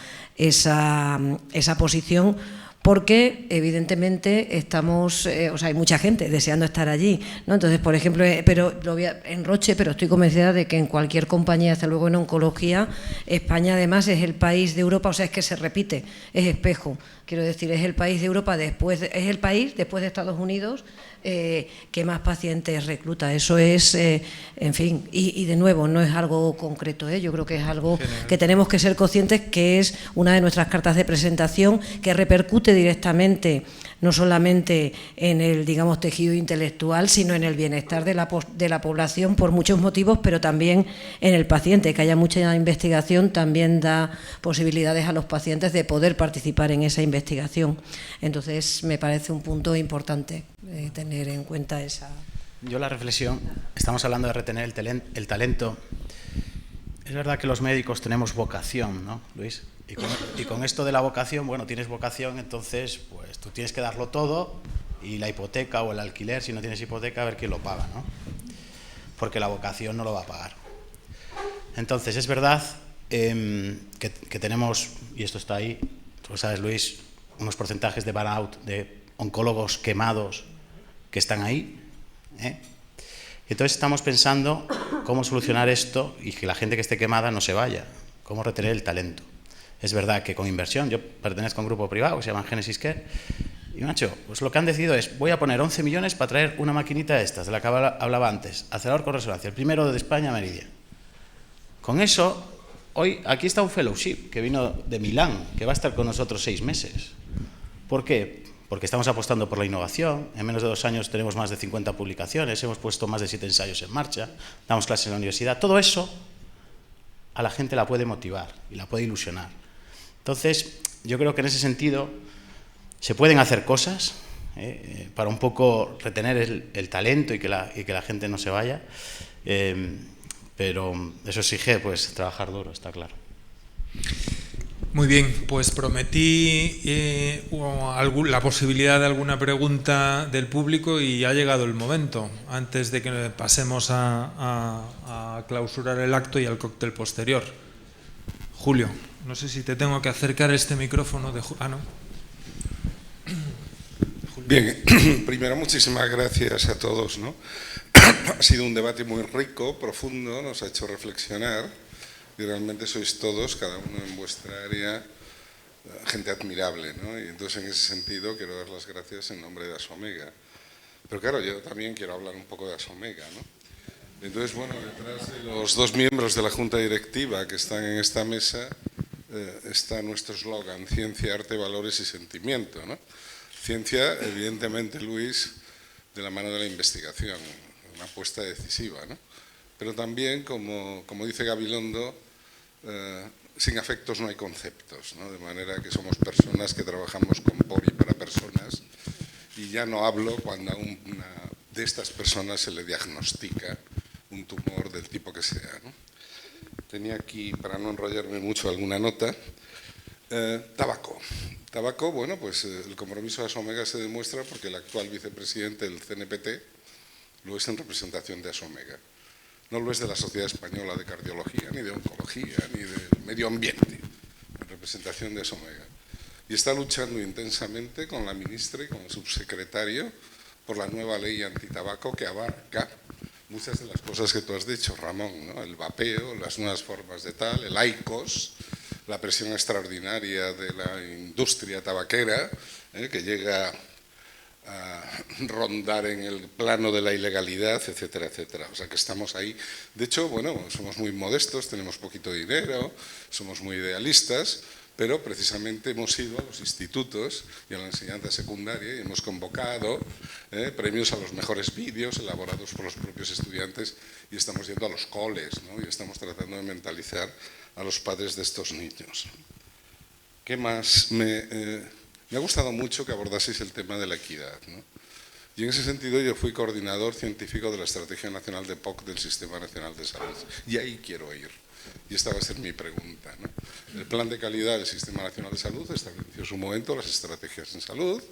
posición. Porque evidentemente estamos, hay mucha gente deseando estar allí, ¿no? Entonces, por ejemplo, en Roche, pero estoy convencida de que en cualquier compañía, hasta luego en oncología, España además es el país de Europa, o sea, es que se repite, es espejo. Quiero decir, es el país de Europa, es el país, después de Estados Unidos, que más pacientes recluta. Eso es, en fin, y de nuevo, no es algo concreto, yo creo que es algo que tenemos que ser conscientes, que es una de nuestras cartas de presentación, que repercute directamente no solamente en el, digamos, tejido intelectual, sino en el bienestar de la población por muchos motivos, pero también en el paciente. Que haya mucha investigación también da posibilidades a los pacientes de poder participar en esa investigación. Entonces, me parece un punto importante tener en cuenta esa. Yo la reflexión, estamos hablando de retener el talento. Es verdad que los médicos tenemos vocación, ¿no, Luis? Y con esto de la vocación, bueno, tienes vocación, entonces pues tú tienes que darlo todo, y la hipoteca o el alquiler, si no tienes hipoteca, a ver quién lo paga, ¿no? Porque la vocación no lo va a pagar. Entonces, es verdad que tenemos, y esto está ahí, tú lo sabes, Luis, unos porcentajes de burnout, de oncólogos quemados que están ahí, Entonces estamos pensando cómo solucionar esto y que la gente que esté quemada no se vaya, cómo retener el talento. Es verdad que con inversión, yo pertenezco a un grupo privado que se llama Genesis Care, y Y macho, pues lo que han decidido es, voy a poner 11 millones para traer una maquinita de estas, de la que hablaba antes, acelerador con resonancia, el primero de España a Meridian. Con eso, hoy aquí está un fellowship que vino de Milán, que va a estar con nosotros 6 meses. ¿Por qué? Porque estamos apostando por la innovación. En menos de 2 años tenemos más de 50 publicaciones, hemos puesto más de 7 ensayos en marcha, damos clases en la universidad. Todo eso a la gente la puede motivar y la puede ilusionar. Entonces, yo creo que en ese sentido se pueden hacer cosas para un poco retener el talento y que la gente no se vaya, pero eso exige pues trabajar duro, está claro. Muy bien, pues prometí la posibilidad de alguna pregunta del público y ha llegado el momento, antes de que pasemos a clausurar el acto y al cóctel posterior. Julio, no sé si te tengo que acercar este micrófono de... no. Bien, primero muchísimas gracias a todos, ¿no? Ha sido un debate muy rico, profundo, nos ha hecho reflexionar y realmente sois todos, cada uno en vuestra área, gente admirable, ¿no? Y entonces en ese sentido quiero dar las gracias en nombre de Asomega. Pero claro, yo también quiero hablar un poco de Asomega, ¿no? Entonces, bueno, detrás de los 2 miembros de la Junta Directiva que están en esta mesa está nuestro eslogan, ciencia, arte, valores y sentimiento, ¿no? Ciencia, evidentemente, Luis, de la mano de la investigación, una apuesta decisiva, ¿no? Pero también, como dice Gabilondo, sin afectos no hay conceptos, ¿no? De manera que somos personas que trabajamos con por y para personas, y ya no hablo cuando a una de estas personas se le diagnostica un tumor del tipo que sea, ¿no? Tenía aquí, para no enrollarme mucho, alguna nota. Tabaco. Tabaco, bueno, pues el compromiso de Asomega se demuestra porque el actual vicepresidente del CNPT lo es en representación de Asomega. No lo es de la Sociedad Española de Cardiología, ni de Oncología, ni del Medio Ambiente, en representación de Asomega. Y está luchando intensamente con la ministra y con el subsecretario por la nueva ley antitabaco que abarca muchas de las cosas que tú has dicho, Ramón, ¿no? El vapeo, las nuevas formas de tal, el IQOS, la presión extraordinaria de la industria tabaquera, que llega a rondar en el plano de la ilegalidad, etcétera, etcétera. O sea que estamos ahí. De hecho, bueno, somos muy modestos, tenemos poquito dinero, somos muy idealistas, pero precisamente hemos ido a los institutos y a la enseñanza secundaria y hemos convocado premios a los mejores vídeos elaborados por los propios estudiantes y estamos yendo a los coles, ¿no? Y estamos tratando de mentalizar a los padres de estos niños. ¿Qué más? Me ha gustado mucho que abordaseis el tema de la equidad, ¿no? Y en ese sentido yo fui coordinador científico de la Estrategia Nacional de POC del Sistema Nacional de Salud. Y ahí quiero ir. Y esta va a ser mi pregunta, ¿no? El Plan de Calidad del Sistema Nacional de Salud estableció en su momento las estrategias en salud.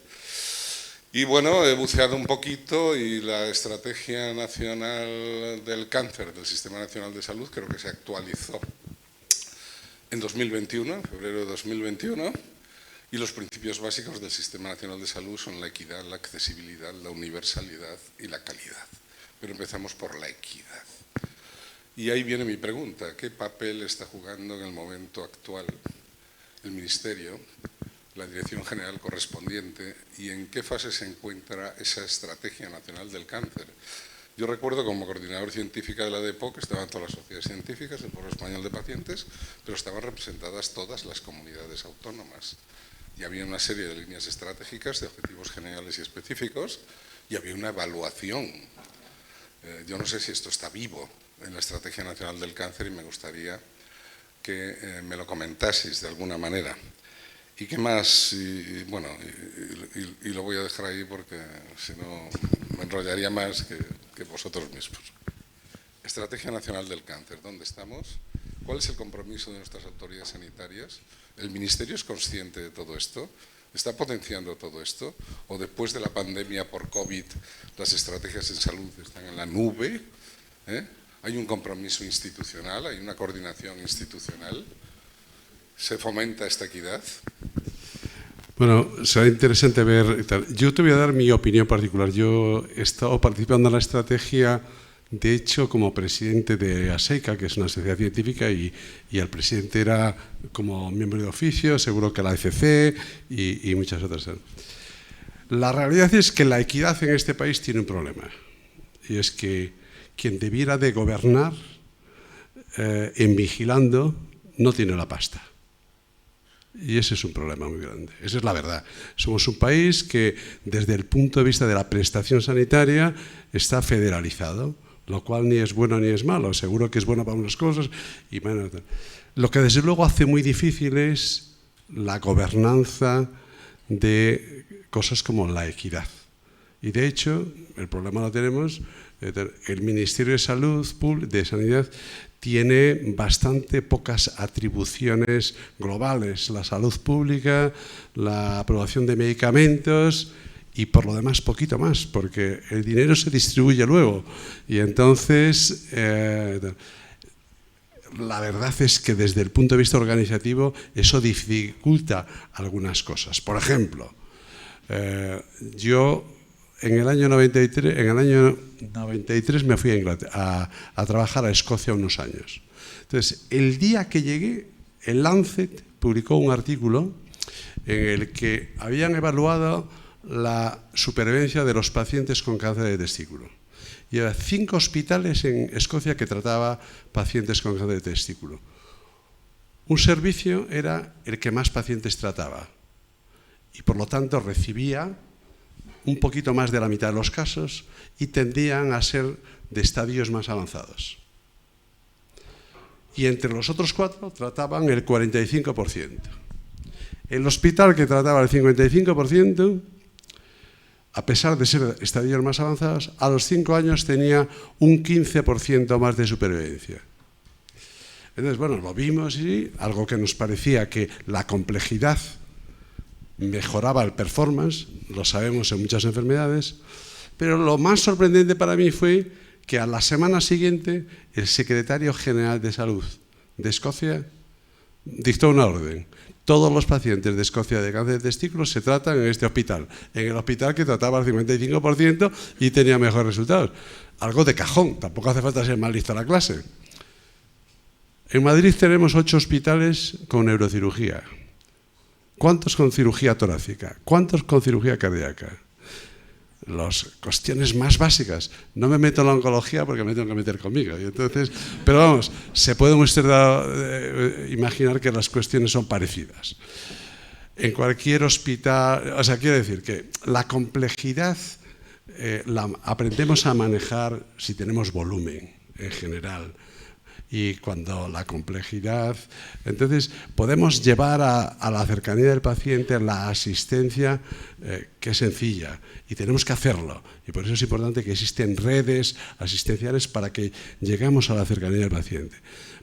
Y bueno, he buceado un poquito y la Estrategia Nacional del Cáncer del Sistema Nacional de Salud creo que se actualizó en 2021, en febrero de 2021, y los principios básicos del Sistema Nacional de Salud son la equidad, la accesibilidad, la universalidad y la calidad. Pero empezamos por la equidad. Y ahí viene mi pregunta, ¿qué papel está jugando en el momento actual el Ministerio, la Dirección General correspondiente, y en qué fase se encuentra esa Estrategia Nacional del Cáncer? Yo recuerdo como coordinador científica de la DEPO que estaban todas las sociedades científicas, el Foro Español de Pacientes, pero estaban representadas todas las comunidades autónomas. Y había una serie de líneas estratégicas, de objetivos generales y específicos, y había una evaluación. Yo no sé si esto está vivo en la Estrategia Nacional del Cáncer y me gustaría que me lo comentaseis de alguna manera. ¿Y qué más? Y lo voy a dejar ahí porque si no me enrollaría más que vosotros mismos. Estrategia Nacional del Cáncer, ¿dónde estamos? ¿Cuál es el compromiso de nuestras autoridades sanitarias? ¿El Ministerio es consciente de todo esto? ¿Está potenciando todo esto? ¿O después de la pandemia por COVID las estrategias en salud están en la nube? ¿Hay un compromiso institucional? ¿Hay una coordinación institucional? ¿Se fomenta esta equidad? Bueno, será interesante ver. Yo te voy a dar mi opinión particular. Yo he estado participando en la estrategia, de hecho, como presidente de ASECA, que es una sociedad científica, y el presidente era como miembro de oficio, seguro que la ECC y muchas otras. La realidad es que la equidad en este país tiene un problema, y es que quien debiera de gobernar en vigilando no tiene la pasta. Y ese es un problema muy grande, esa es la verdad. Somos un país que desde el punto de vista de la prestación sanitaria está federalizado, lo cual ni es bueno ni es malo, seguro que es bueno para unas cosas. Y bueno, lo que desde luego hace muy difícil es la gobernanza de cosas como la equidad. Y de hecho, el problema lo tenemos, el Ministerio de Salud, de Sanidad, tiene bastante pocas atribuciones globales. La salud pública, la aprobación de medicamentos y por lo demás poquito más, porque el dinero se distribuye luego. Y entonces, la verdad es que desde el punto de vista organizativo eso dificulta algunas cosas. Por ejemplo, yo en el año 93 me fui a Inglaterra a trabajar a Escocia unos años. Entonces, el día que llegué, el Lancet publicó un artículo en el que habían evaluado la supervivencia de los pacientes con cáncer de testículo. Y había 5 hospitales en Escocia que trataba pacientes con cáncer de testículo. Un servicio era el que más pacientes trataba y por lo tanto recibía un poquito más de la mitad de los casos y tendían a ser de estadios más avanzados. Y entre los otros 4 trataban el 45%. El hospital que trataba el 55%, a pesar de ser estadios más avanzados, a los 5 años tenía un 15% más de supervivencia. Entonces, bueno, lo vimos y algo que nos parecía que la complejidad mejoraba el performance, lo sabemos en muchas enfermedades, pero lo más sorprendente para mí fue que a la semana siguiente el secretario general de Salud de Escocia dictó una orden. Todos los pacientes de Escocia de cáncer de testículos se tratan en este hospital, en el hospital que trataba el 55% y tenía mejores resultados. Algo de cajón, tampoco hace falta ser más listo a la clase. En Madrid tenemos 8 hospitales con neurocirugía. ¿Cuántos con cirugía torácica? ¿Cuántos con cirugía cardíaca? Las cuestiones más básicas. No me meto en la oncología porque me tengo que meter conmigo. Y entonces, pero vamos, se puede usted imaginar que las cuestiones son parecidas. En cualquier hospital, o sea, quiero decir que la complejidad la aprendemos a manejar si tenemos volumen en general. Y cuando la complejidad... Entonces, podemos llevar a la cercanía del paciente la asistencia que es sencilla y tenemos que hacerlo. Y por eso es importante que existen redes asistenciales para que lleguemos a la cercanía del paciente.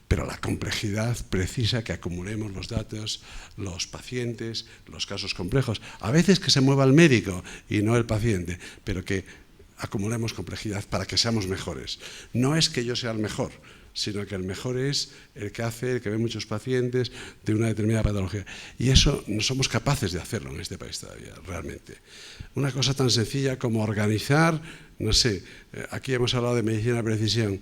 Pero la complejidad precisa que acumulemos los datos, los pacientes, los casos complejos. A veces que se mueva el médico y no el paciente, pero que acumulemos complejidad para que seamos mejores. No es que yo sea el mejor, sino que el mejor es el que ve muchos pacientes de una determinada patología. Y eso no somos capaces de hacerlo en este país todavía, realmente. Una cosa tan sencilla como organizar, no sé, aquí hemos hablado de medicina de precisión,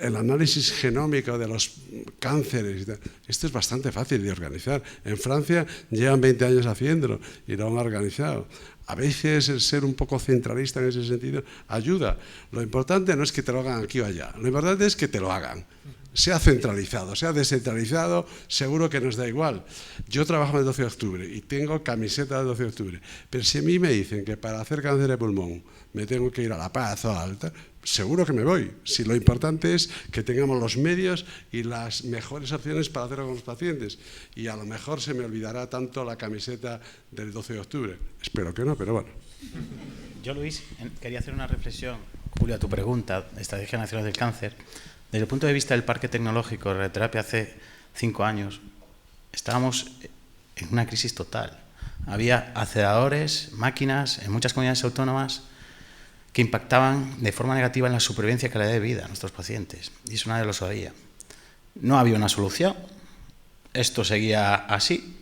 el análisis genómico de los cánceres, esto es bastante fácil de organizar. En Francia llevan 20 años haciéndolo y lo han organizado. A veces el ser un poco centralista en ese sentido ayuda. Lo importante no es que te lo hagan aquí o allá, lo importante es que te lo hagan. Sea centralizado, sea descentralizado, seguro que nos da igual. Yo trabajo en el 12 de octubre y tengo camiseta del 12 de octubre, pero si a mí me dicen que para hacer cáncer de pulmón me tengo que ir a La Paz o a Alta, seguro que me voy. Si lo importante es que tengamos los medios y las mejores opciones para hacerlo con los pacientes. Y a lo mejor se me olvidará tanto la camiseta del 12 de octubre. Espero que no, pero bueno. Yo, Luis, quería hacer una reflexión, Julio, a tu pregunta, Estrategia Nacional del Cáncer. Desde el punto de vista del parque tecnológico de radioterapia hace 5 años, estábamos en una crisis total. Había aceleradores, máquinas en muchas comunidades autónomas que impactaban de forma negativa en la supervivencia y calidad de vida de nuestros pacientes. Y eso nadie lo sabía. No había una solución. Esto seguía así.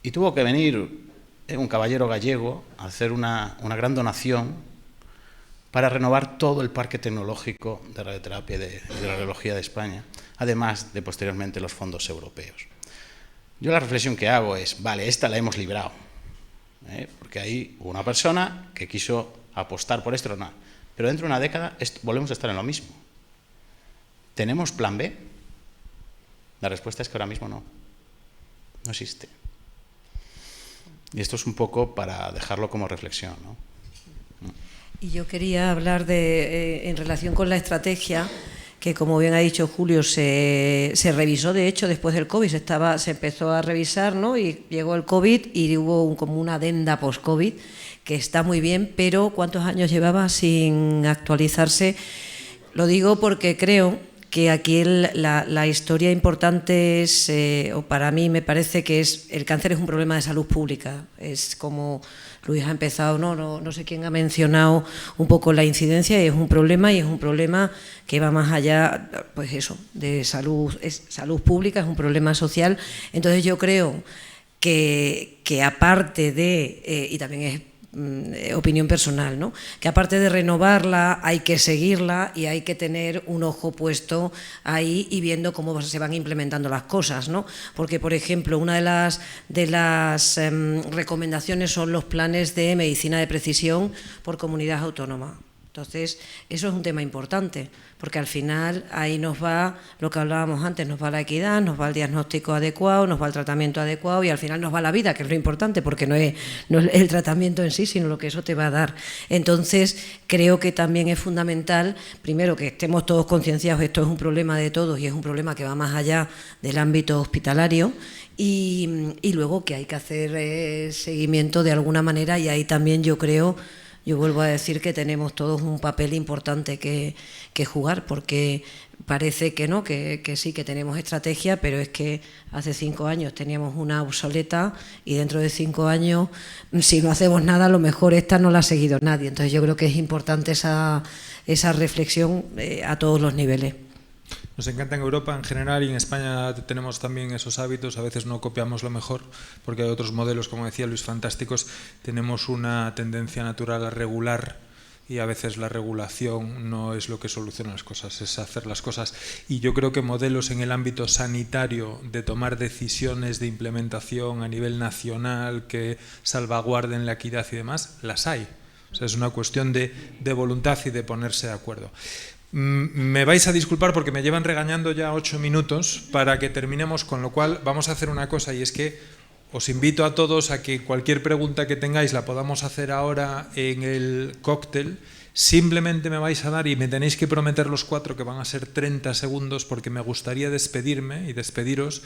Y tuvo que venir un caballero gallego a hacer una gran donación para renovar todo el parque tecnológico de radioterapia y de radiología de España, además de posteriormente los fondos europeos. Yo la reflexión que hago es, vale, esta la hemos librado, porque ahí hubo una persona que quiso apostar por esto, no. Pero dentro de una década volvemos a estar en lo mismo. ¿Tenemos plan B? La respuesta es que ahora mismo no. No existe. Y esto es un poco para dejarlo como reflexión, ¿no? Y yo quería hablar en relación con la estrategia, que como bien ha dicho Julio, se revisó, de hecho, después del COVID, se empezó a revisar, ¿no? Y llegó el COVID y hubo como una adenda post-COVID, que está muy bien, pero ¿cuántos años llevaba sin actualizarse? Lo digo porque creo que aquí la historia importante es, o para mí me parece que el cáncer es un problema de salud pública. Es como Luis ha empezado, no sé quién ha mencionado un poco la incidencia, y es un problema que va más allá, pues eso, de salud, es salud pública, es un problema social. Entonces yo creo que aparte de, y también es opinión personal, ¿no?, que aparte de renovarla hay que seguirla y hay que tener un ojo puesto ahí y viendo cómo se van implementando las cosas, ¿no? Porque, por ejemplo, una de las recomendaciones son los planes de medicina de precisión por comunidad autónoma. Entonces, eso es un tema importante, porque al final ahí nos va lo que hablábamos antes, nos va la equidad, nos va el diagnóstico adecuado, nos va el tratamiento adecuado y al final nos va la vida, que es lo importante, porque no es el tratamiento en sí, sino lo que eso te va a dar. Entonces, creo que también es fundamental, primero, que estemos todos concienciados, esto es un problema de todos y es un problema que va más allá del ámbito hospitalario, y luego que hay que hacer seguimiento de alguna manera, y ahí también yo vuelvo a decir que tenemos todos un papel importante que jugar, porque parece que no, que sí, que tenemos estrategia, pero es que hace 5 años teníamos una obsoleta y dentro de 5 años, si no hacemos nada, a lo mejor esta no la ha seguido nadie. Entonces yo creo que es importante esa reflexión a todos los niveles. Nos encanta en Europa en general y en España tenemos también esos hábitos, a veces no copiamos lo mejor porque hay otros modelos, como decía Luis, fantásticos, tenemos una tendencia natural a regular y a veces la regulación no es lo que soluciona las cosas, es hacer las cosas. Y yo creo que modelos en el ámbito sanitario de tomar decisiones de implementación a nivel nacional que salvaguarden la equidad y demás, las hay. O sea, es una cuestión de voluntad y de ponerse de acuerdo. Me vais a disculpar porque me llevan regañando ya 8 minutos para que terminemos, con lo cual vamos a hacer una cosa, y es que os invito a todos a que cualquier pregunta que tengáis la podamos hacer ahora en el cóctel. Simplemente me vais a dar, y me tenéis que prometer los 4 que van a ser 30 segundos, porque me gustaría despedirme y despediros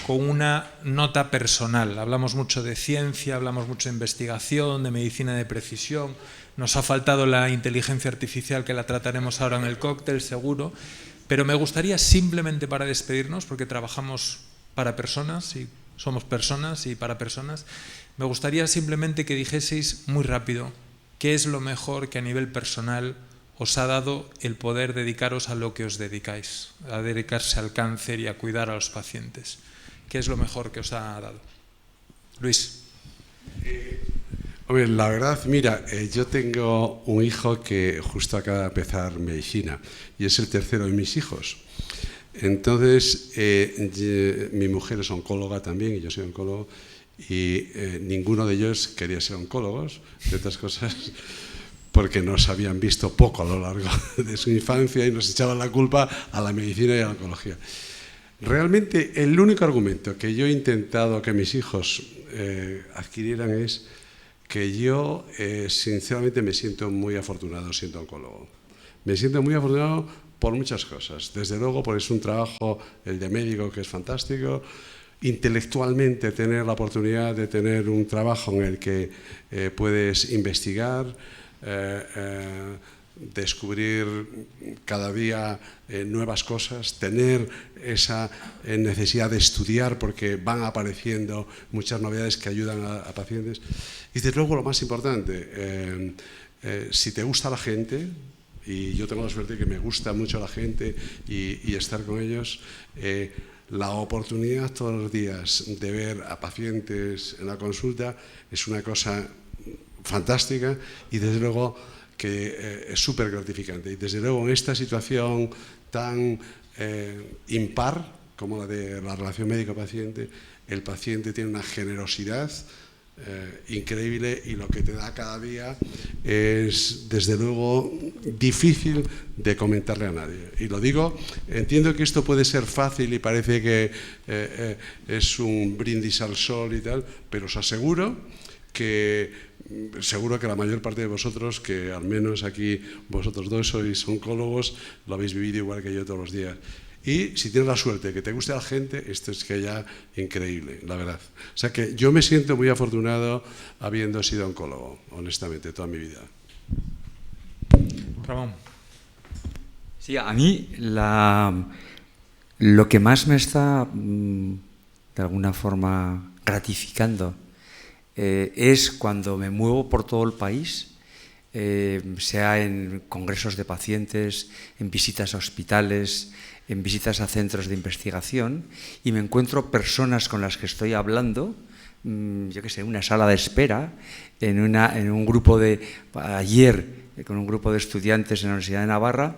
con una nota personal. Hablamos mucho de ciencia, hablamos mucho de investigación, de medicina de precisión. Nos ha faltado la inteligencia artificial, que la trataremos ahora en el cóctel, seguro. Pero me gustaría simplemente, para despedirnos, porque trabajamos para personas y somos personas y para personas, me gustaría simplemente que dijeseis muy rápido qué es lo mejor que a nivel personal os ha dado el poder dedicaros a lo que os dedicáis, a dedicarse al cáncer y a cuidar a los pacientes. ¿Qué es lo mejor que os ha dado? Luis. Hombre, la verdad, mira, yo tengo un hijo que justo acaba de empezar medicina y es el tercero de mis hijos. Entonces, mi mujer es oncóloga también y yo soy oncólogo, y ninguno de ellos quería ser oncólogos, de otras cosas, porque nos habían visto poco a lo largo de su infancia y nos echaban la culpa a la medicina y a la oncología. Realmente, el único argumento que yo he intentado que mis hijos adquirieran es que yo, sinceramente, me siento muy afortunado siendo oncólogo. Me siento muy afortunado por muchas cosas. Desde luego, porque es un trabajo, el de médico, que es fantástico. Intelectualmente, tener la oportunidad de tener un trabajo en el que puedes investigar, descubrir cada día nuevas cosas, tener esa necesidad de estudiar porque van apareciendo muchas novedades que ayudan a pacientes. Y desde luego lo más importante, si te gusta la gente, y yo tengo la suerte de que me gusta mucho la gente y estar con ellos, la oportunidad todos los días de ver a pacientes en la consulta es una cosa fantástica y desde luego que es súper gratificante. Y desde luego en esta situación tan impar como la de la relación médico-paciente, el paciente tiene una generosidad increíble, y lo que te da cada día es, desde luego, difícil de comentarle a nadie. Y lo digo, entiendo que esto puede ser fácil y parece que es un brindis al sol y tal, pero os aseguro que seguro que la mayor parte de vosotros, que al menos aquí vosotros dos sois oncólogos, lo habéis vivido igual que yo todos los días. Y si tienes la suerte de que te guste la gente, esto es que ya increíble, la verdad. O sea que yo me siento muy afortunado habiendo sido oncólogo, honestamente, toda mi vida. Ramón. Sí, a mí lo que más me está, de alguna forma, gratificando es cuando me muevo por todo el país, sea en congresos de pacientes, en visitas a hospitales, en visitas a centros de investigación, y me encuentro personas con las que estoy hablando, yo qué sé, una sala de espera, en un grupo con un grupo de estudiantes en la Universidad de Navarra,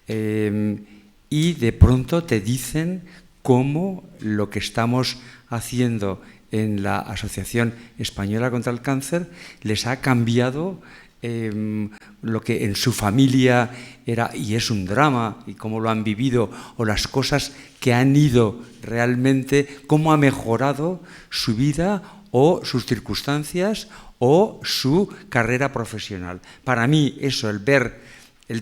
y de pronto te dicen cómo lo que estamos haciendo en la Asociación Española contra el Cáncer les ha cambiado lo que en su familia era y es un drama, y cómo lo han vivido, o las cosas que han ido realmente, cómo ha mejorado su vida o sus circunstancias o su carrera profesional. Para mí eso, el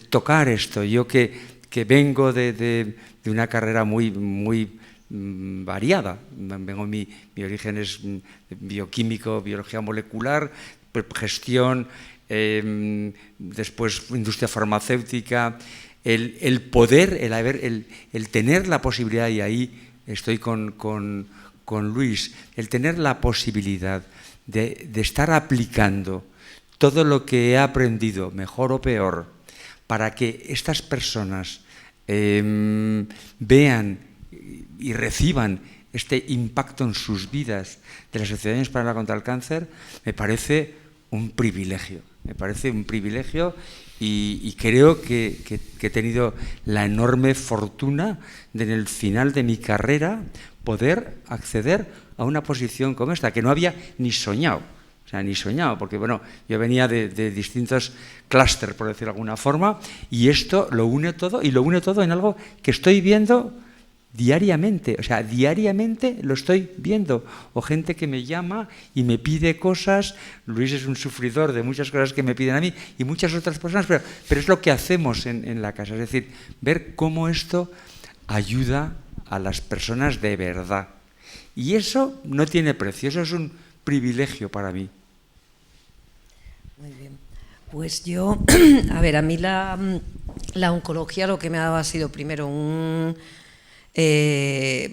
tocar esto, yo que vengo de una carrera muy variada, mi origen es bioquímico, biología molecular, gestión, después industria farmacéutica, el poder, el tener la posibilidad, y ahí estoy con Luis, el tener la posibilidad de estar aplicando todo lo que he aprendido, mejor o peor, para que estas personas vean y reciban este impacto en sus vidas de la Asociación Española contra el Cáncer, me parece un privilegio. Me parece un privilegio y creo que he tenido la enorme fortuna de, en el final de mi carrera, poder acceder a una posición como esta, que no había ni soñado. O sea, ni soñado, porque bueno, yo venía de distintos clústeres, por decirlo de alguna forma, y esto lo une todo, y lo une todo en algo que estoy viendo diariamente, o sea, diariamente lo estoy viendo, o gente que me llama y me pide cosas. Luis es un sufridor de muchas cosas que me piden a mí y muchas otras personas, pero es lo que hacemos en la casa, es decir, ver cómo esto ayuda a las personas de verdad. Y eso no tiene precio, eso es un privilegio para mí. Muy bien. Pues yo, a ver, a mí la oncología lo que me ha dado ha sido primero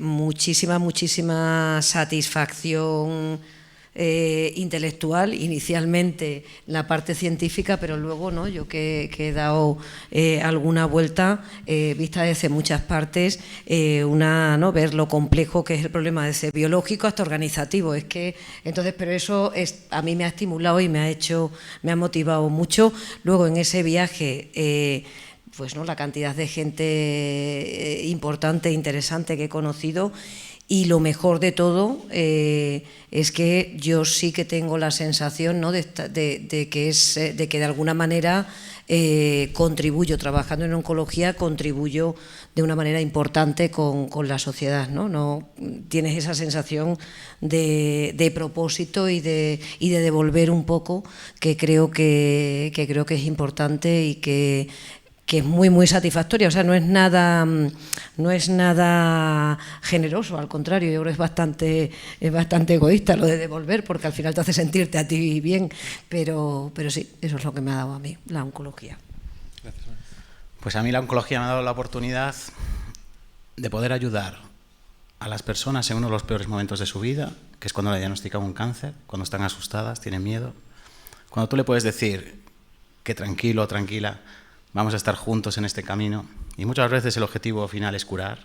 muchísima satisfacción intelectual, inicialmente la parte científica, pero luego no, yo que he dado alguna vuelta, vista desde muchas partes, ¿no? Ver lo complejo que es el problema desde biológico hasta organizativo. Es que entonces, pero eso a mí me ha estimulado y me ha motivado mucho. Luego en ese viaje pues no, la cantidad de gente importante, interesante que he conocido, y lo mejor de todo es que yo sí que tengo la sensación, ¿no? de que de alguna manera contribuyo, trabajando en oncología, contribuyo de una manera importante con la sociedad, ¿no? No tienes esa sensación de propósito y de devolver un poco, que creo que es importante y que es muy satisfactoria. O sea, no es nada generoso, al contrario, yo creo que es bastante egoísta lo de devolver, porque al final te hace sentirte a ti bien, pero sí, eso es lo que me ha dado a mí la oncología. Gracias. Pues a mí la oncología me ha dado la oportunidad de poder ayudar a las personas en uno de los peores momentos de su vida, que es cuando le diagnostican un cáncer, cuando están asustadas, tienen miedo, cuando tú le puedes decir que tranquilo o tranquila, vamos a estar juntos en este camino, y muchas veces el objetivo final es curar.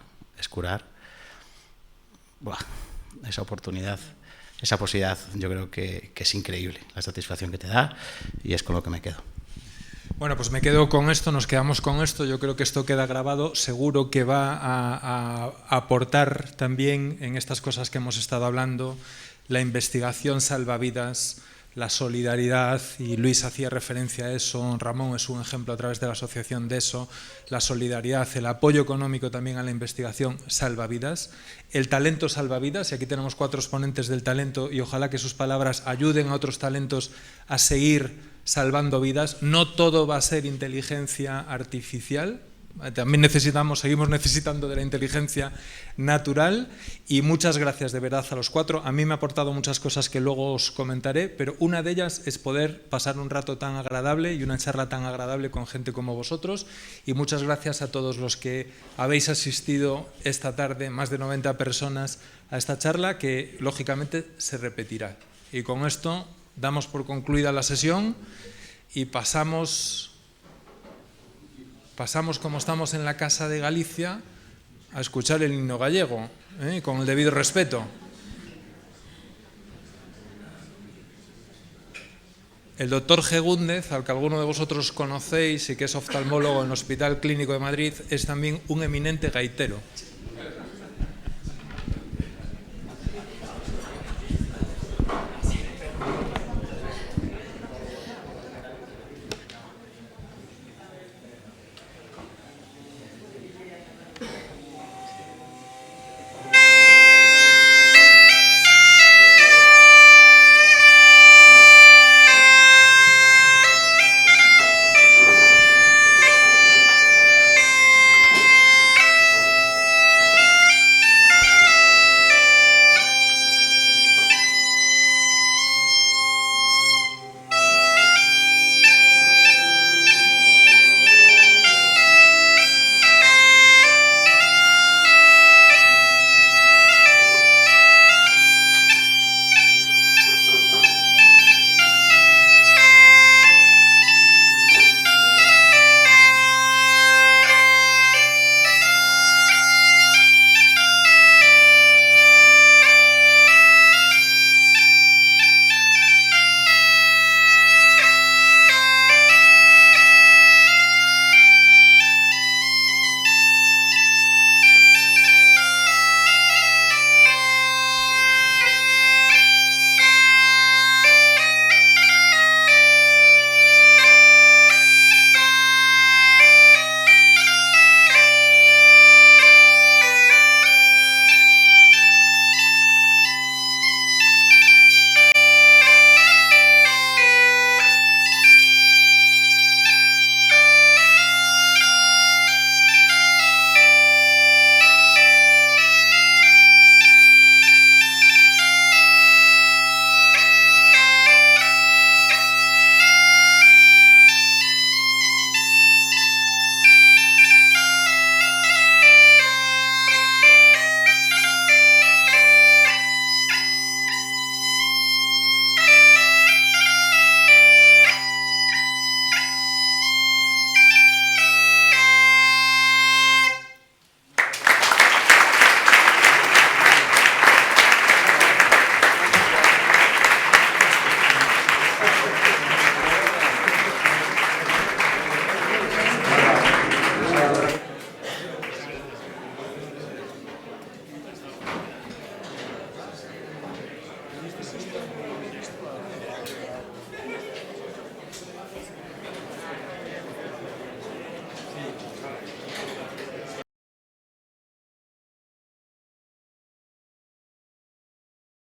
Buah, esa oportunidad, esa posibilidad, yo creo que es increíble, la satisfacción que te da, y es con lo que me quedo. Bueno, pues me quedo con esto, nos quedamos con esto. Yo creo que esto queda grabado, seguro que va a aportar también en estas cosas que hemos estado hablando, la investigación salva vidas, la solidaridad, y Luis hacía referencia a eso, Ramón es un ejemplo a través de la asociación de eso, la solidaridad, el apoyo económico también a la investigación salva vidas, el talento salva vidas, y aquí tenemos 4 exponentes del talento y ojalá que sus palabras ayuden a otros talentos a seguir salvando vidas. No todo va a ser inteligencia artificial, también seguimos necesitando de la inteligencia natural, y muchas gracias de verdad a los 4. A mí me ha aportado muchas cosas que luego os comentaré, pero una de ellas es poder pasar un rato tan agradable y una charla tan agradable con gente como vosotros, y muchas gracias a todos los que habéis asistido esta tarde, más de 90 personas, a esta charla que lógicamente se repetirá. Y con esto damos por concluida la sesión y pasamos, como estamos en la Casa de Galicia, a escuchar el himno gallego, con el debido respeto. El doctor Gegúndez, al que alguno de vosotros conocéis y que es oftalmólogo en el Hospital Clínico de Madrid, es también un eminente gaitero.